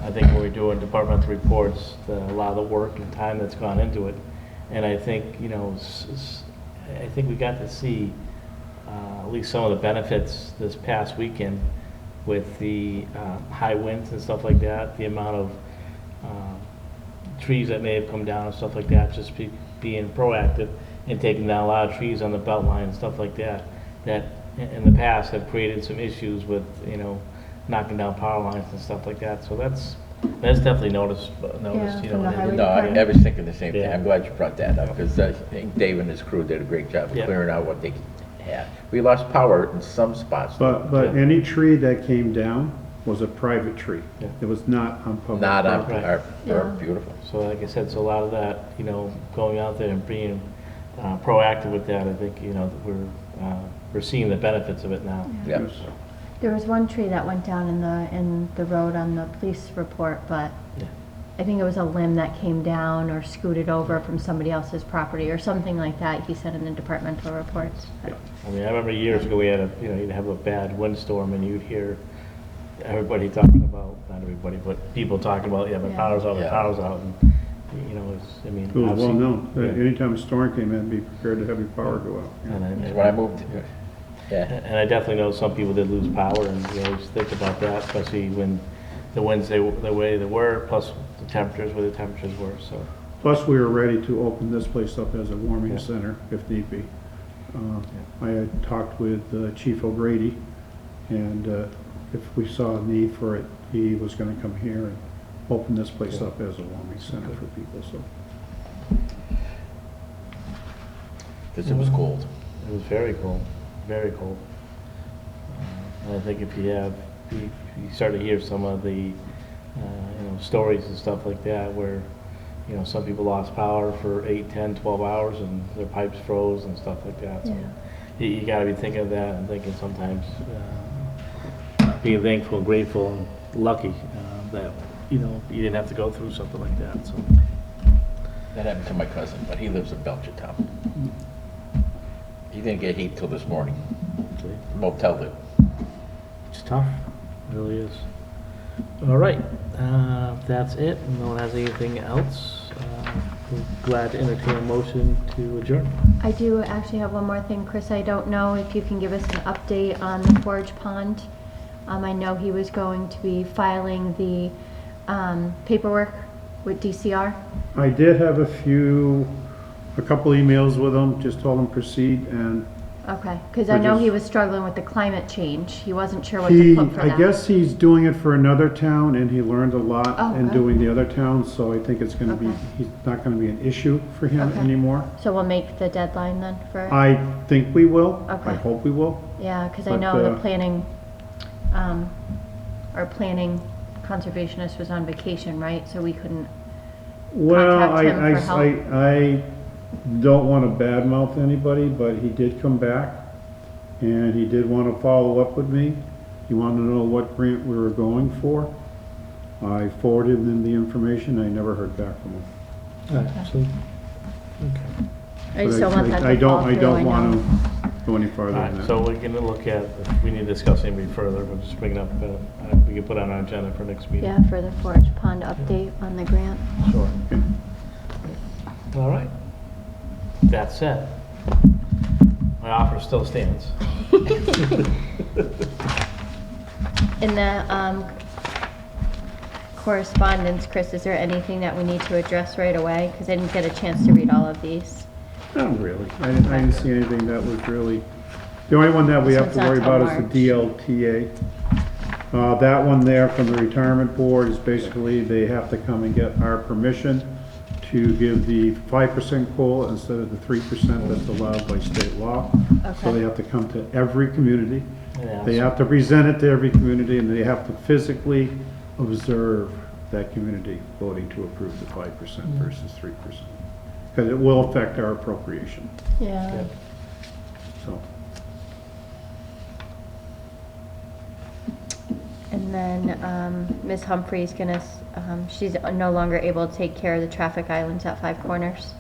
I think when we were doing departmental reports, a lot of the work and time that's gone into it. And I think, you know, I think we got to see at least some of the benefits this past weekend with the high winds and stuff like that, the amount of trees that may have come down and stuff like that, just being proactive and taking down a lot of trees on the belt line and stuff like that, that in the past have created some issues with, you know, knocking down power lines and stuff like that. So that's definitely noticed, you from know. the highway No, I was thinking the same thing. Yeah. I'm glad you brought that up, because I think Dave and his crew did a great job of Yeah. clearing out what they had. We lost power in some spots, But Yeah. any tree that came down was a private tree. Yeah. It was not on public not on property. our, Yeah. beautiful. So like I said, so a lot of that, you know, going out there and being proactive with that, I think, you know, we're seeing the benefits of it now. Yeah. There was one tree that went down in the road on the police report, but Yeah. I think it was a limb that came down or scooted over from somebody else's property or something like that, he said in the departmental reports. I mean, I remember years ago, we had you'd have a bad windstorm and you'd hear everybody talking about, not everybody, but people talking about, yeah, the Yeah. power's out, the Yeah. power's out. And, you know, I mean. It was well obviously- known, that Yeah. anytime a storm came in, be prepared to have your power go out. And When I moved, yeah, And I definitely know some people did lose power, and you always think about that, especially when the winds, the way they were, plus the temperatures, where the temperatures were, so. Plus, we were ready to open this place up as a warming Yeah. center if need be. I had talked with Chief O'Grady, and if we saw a need for it, he was gonna come here and open this place Yeah. up as a warming center for people, so. because it was cold. It was very cold, very cold. And I think if you start to hear some of the, you know, stories and stuff like that, where, you know, some people lost power for 8, 10, 12 hours and their pipes froze and stuff like that. So you gotta be thinking of that and thinking sometimes, being thankful, grateful, and lucky that, you know, you didn't have to go through something like that, so. That happened to my cousin, but he lives in Belchertown. He didn't get heat till this morning. Motel did. It's tough, it really is. All right, if that's it, no one has anything else, we're glad to entertain a motion to adjourn. I do actually have one more thing, Chris. I don't know if you can give us an update on the Forge Pond. I know he was going to be filing the paperwork with DCR. I did have a couple emails with him, just told him proceed, and Okay, because I We're know just- he was struggling with the climate change. He wasn't sure what to put for that. I guess he's doing it for another town, and he learned a lot Oh, in good. doing the other towns, so I think it's gonna be, Okay. he's not gonna be an issue for him Okay. anymore. So we'll make the deadline then for it? I think we will, I Okay. hope we will. Yeah, because I But, know the uh, planning, our planning conservationist was on vacation, right? So we couldn't, Well, Contact him for help. I don't want to badmouth anybody, but he did come back, and he did want to follow up with me. He wanted to know what grant we were going for. I forwarded him the information, I never heard back from him. I just But don't want that I to fall don't, through, I don't I want know. to go any farther All than right, that. so we're gonna look at, if we need to discuss anything further, we'll just bring it up, we can put on our agenda for next meeting. Yeah, for the Forge Pond update on the grant. Sure. All right. That said, my offer still stands. In the correspondence, Chris, is there anything that we need to address right away? Because I didn't get a chance to read all of these. Not really. I didn't see anything that was really, the only one that we So have it's to not worry till about is the DLTA. That one there from the retirement board is basically, they have to come and get our permission to give the 5% COLA instead of the 3% that's allowed by state law. So Okay. they have to come to every community. Yeah, They so- have to present it to every community, and they have to physically observe that community voting to approve the 5% versus 3%. Because it will affect our appropriation, Yeah. so. And then Ms. Humphrey's gonna, she's no longer able to take care of the traffic islands at Five Corners.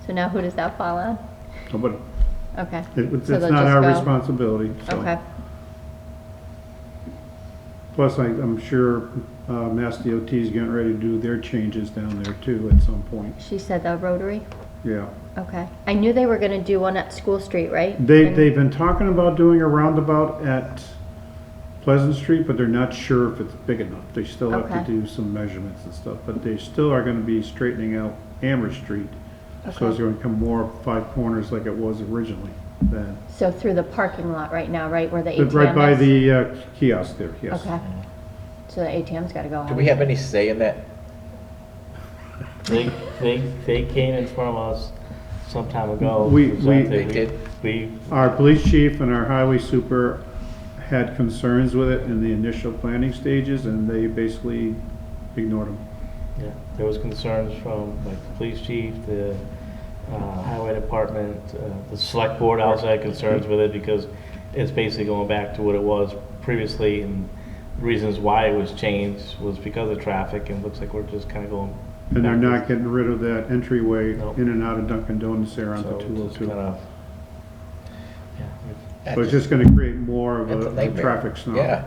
So now who does that fall on? But Okay. it's So they'll not just our go? responsibility, so. Okay. Plus, I'm sure Mass DOT is getting ready to do their changes down there too at some point, She said the Rotary? yeah. Okay. I knew they were gonna do one at School Street, right? They've And- been talking about doing a roundabout at Pleasant Street, but they're not sure if it's big enough. They still have to Okay. do some measurements and stuff, but they still are gonna be straightening out Amherst Street. So it's Okay. gonna become more 5 corners like it was originally then. So through the parking lot right now, right where the ATM But right by is? the kiosk there, yes. Okay. So the ATM's gotta go. Do we have any say in that? They came in front of us some time ago. We- presented. They did? We, Our police chief and our highway super had concerns with it in the initial planning stages, and they basically ignored them. yeah, there was concerns from like the police chief, the highway department, the select board also had concerns with it because it's basically going back to what it was previously, and reasons why it was changed was because of traffic, and it looks like we're just kind of going. And they're not backwards. getting rid of that entryway Nope. in and out of Dunkin' Donuts there onto So it's just 202. kind of, yeah, But it's just gonna create more of That's a a nightmare. traffic snarl. Yeah.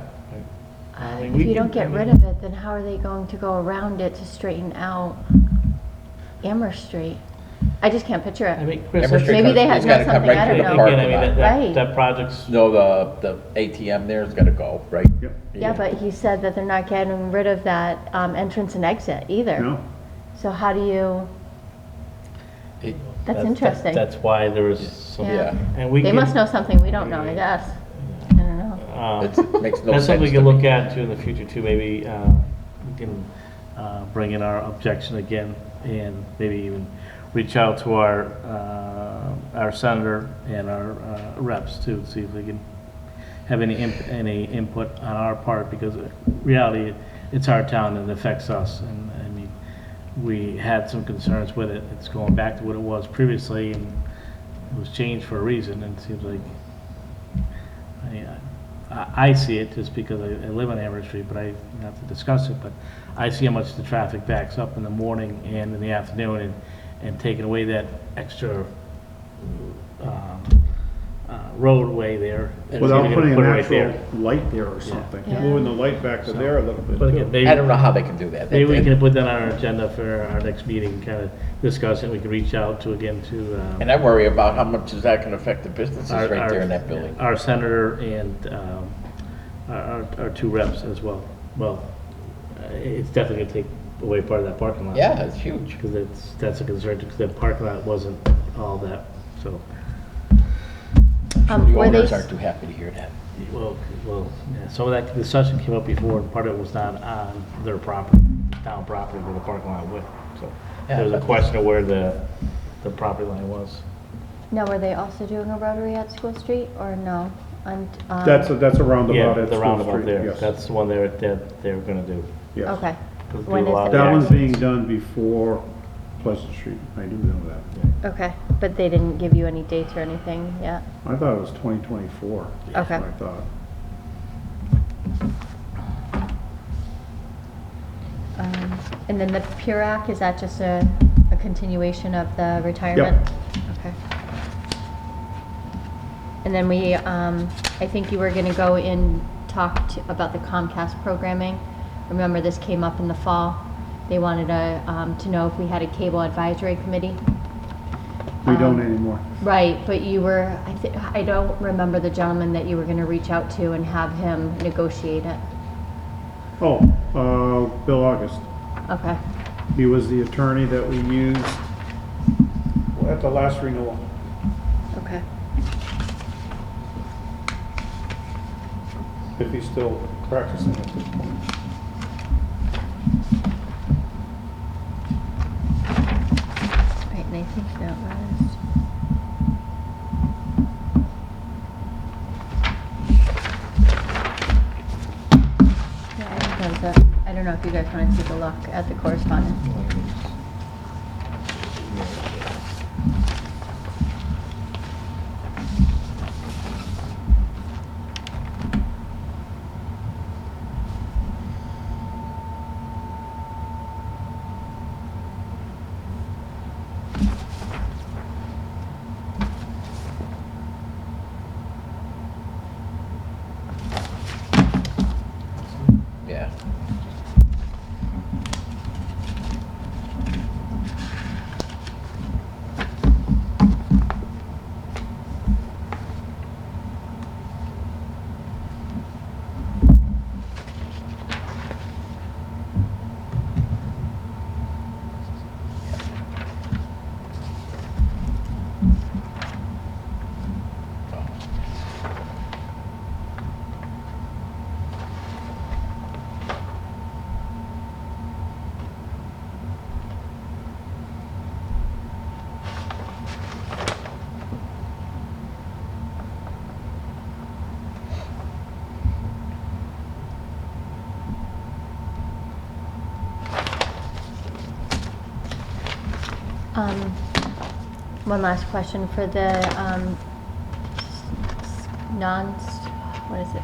I mean, If we you can- don't get I rid mean- of it, then how are they going to go around it to straighten out Amherst Street? I just can't picture I it. mean, Chris, Amherst Street Maybe they comes- had it's gotta know come something, right I through don't the know. again, I parking mean, lot. Right. that project's, No, the ATM there's gotta go, right? Yep. Yeah, but he said that they're not getting rid of that entrance and exit either. No? So how do you, It- that's interesting. That's why there was some, Yeah. and we They can. must know something we don't know, I guess. I don't know. It makes no That's something we sense can to look me. at too in the future too, maybe, we can, bring in our objection again and maybe even reach out to our senator and our reps too, see if we can have any input on our part, because reality, it's our town and it affects us, and I mean, we had some concerns with it, it's going back to what it was previously, and it was changed for a reason, and it seems like, I see it just because I live on Amherst Street, but I have to discuss it, but I see how much the traffic backs up in the morning and in the afternoon, and taking away that extra roadway there. it's Without either putting gonna an put it right actual there. light there or something. Yeah. Moving the light back to there a little bit. But too. again, maybe, I don't know how they can do that. maybe we can put that on our agenda for our next meeting, kind of discuss it, we can reach out to, again, to, And I worry about how much is that gonna affect the businesses Our- right our- there in that building. our senator and our two reps as well. Well, it's definitely gonna take away part of that parking lot. Yeah, it's huge. Because that's a concern, because that parking lot wasn't all that, so, The Were they, owners aren't too happy to hear that. well, yeah, some of that discussion came up before, and part of it was not on their property, town property where the parking lot went, so. Yeah, There was a but- question of where the property line was. now were they also doing a rotary at School Street or no? On, That's a roundabout Yeah, at the School roundabout Street, there, yes. that's the one that they were gonna do. Yes. Okay. Do When a lot is of the That one's being accidents. done before Pleasant Street, I do know that. Okay, but they didn't give you any dates or anything yet? I thought it was 2024. That's Okay. what I thought. And then the PURAC, is that just a continuation of the retirement? Okay. And then we, I think you were gonna go and talk about the Comcast programming. Remember, this came up in the fall. They wanted to know if we had a cable advisory committee. We don't anymore. Right, but you were, I don't remember the gentleman that you were gonna reach out to and have him negotiate it. Oh, Bill August. Okay, He was the attorney that we used at the last renewal. okay. If he's still practicing at this point. Right, and I think that was. Yeah, I think that was it. I don't know if you guys want to take a look at the correspondence. Yeah. One last question for the what is it?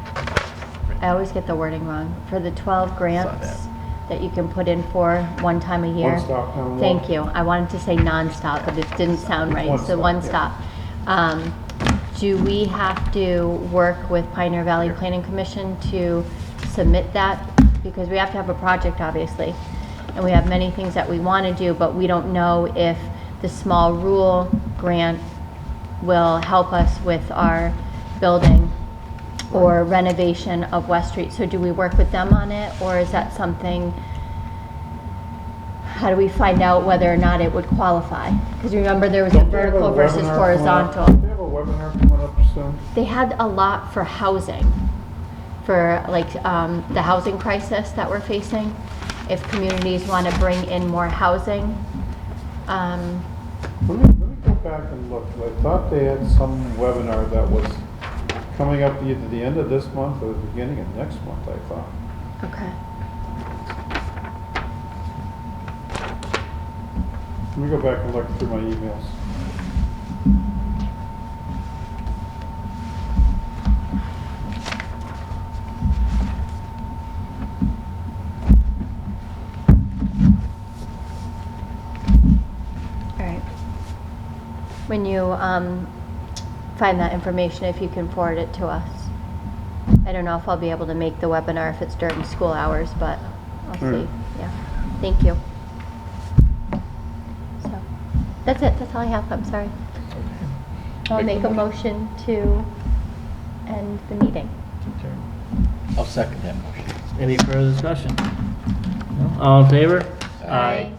I always get the wording wrong. For the 12 grants that you can put in for one time a year. One-stop download. Thank you. I wanted to say non-stop, but it didn't sound right. So one stop. Do we have to work with Pioneer Valley Planning Commission to submit that? Because we have to have a project, obviously. And we have many things that we want to do, but we don't know if the small rule grant will help us with our building or renovation of West Street. So do we work with them on it, or is that something, how do we find out whether or not it would qualify? Because remember, there was a vertical versus horizontal. They have a webinar coming up soon. They had a lot for housing, for like the housing crisis that we're facing. If communities want to bring in more housing. Let me go back and look. I thought they had some webinar that was coming up either the end of this month or the beginning of next month, I thought. Okay. Let me go back and look through my emails. All right. When you find that information, if you can forward it to us. I don't know if I'll be able to make the webinar if it's during school hours, but I'll see. Right. Yeah. Thank you. So that's it. That's all I have. I'm sorry. I'll make a motion to end the meeting. I'll second that motion. Any further discussion? No? All in favor? Aye.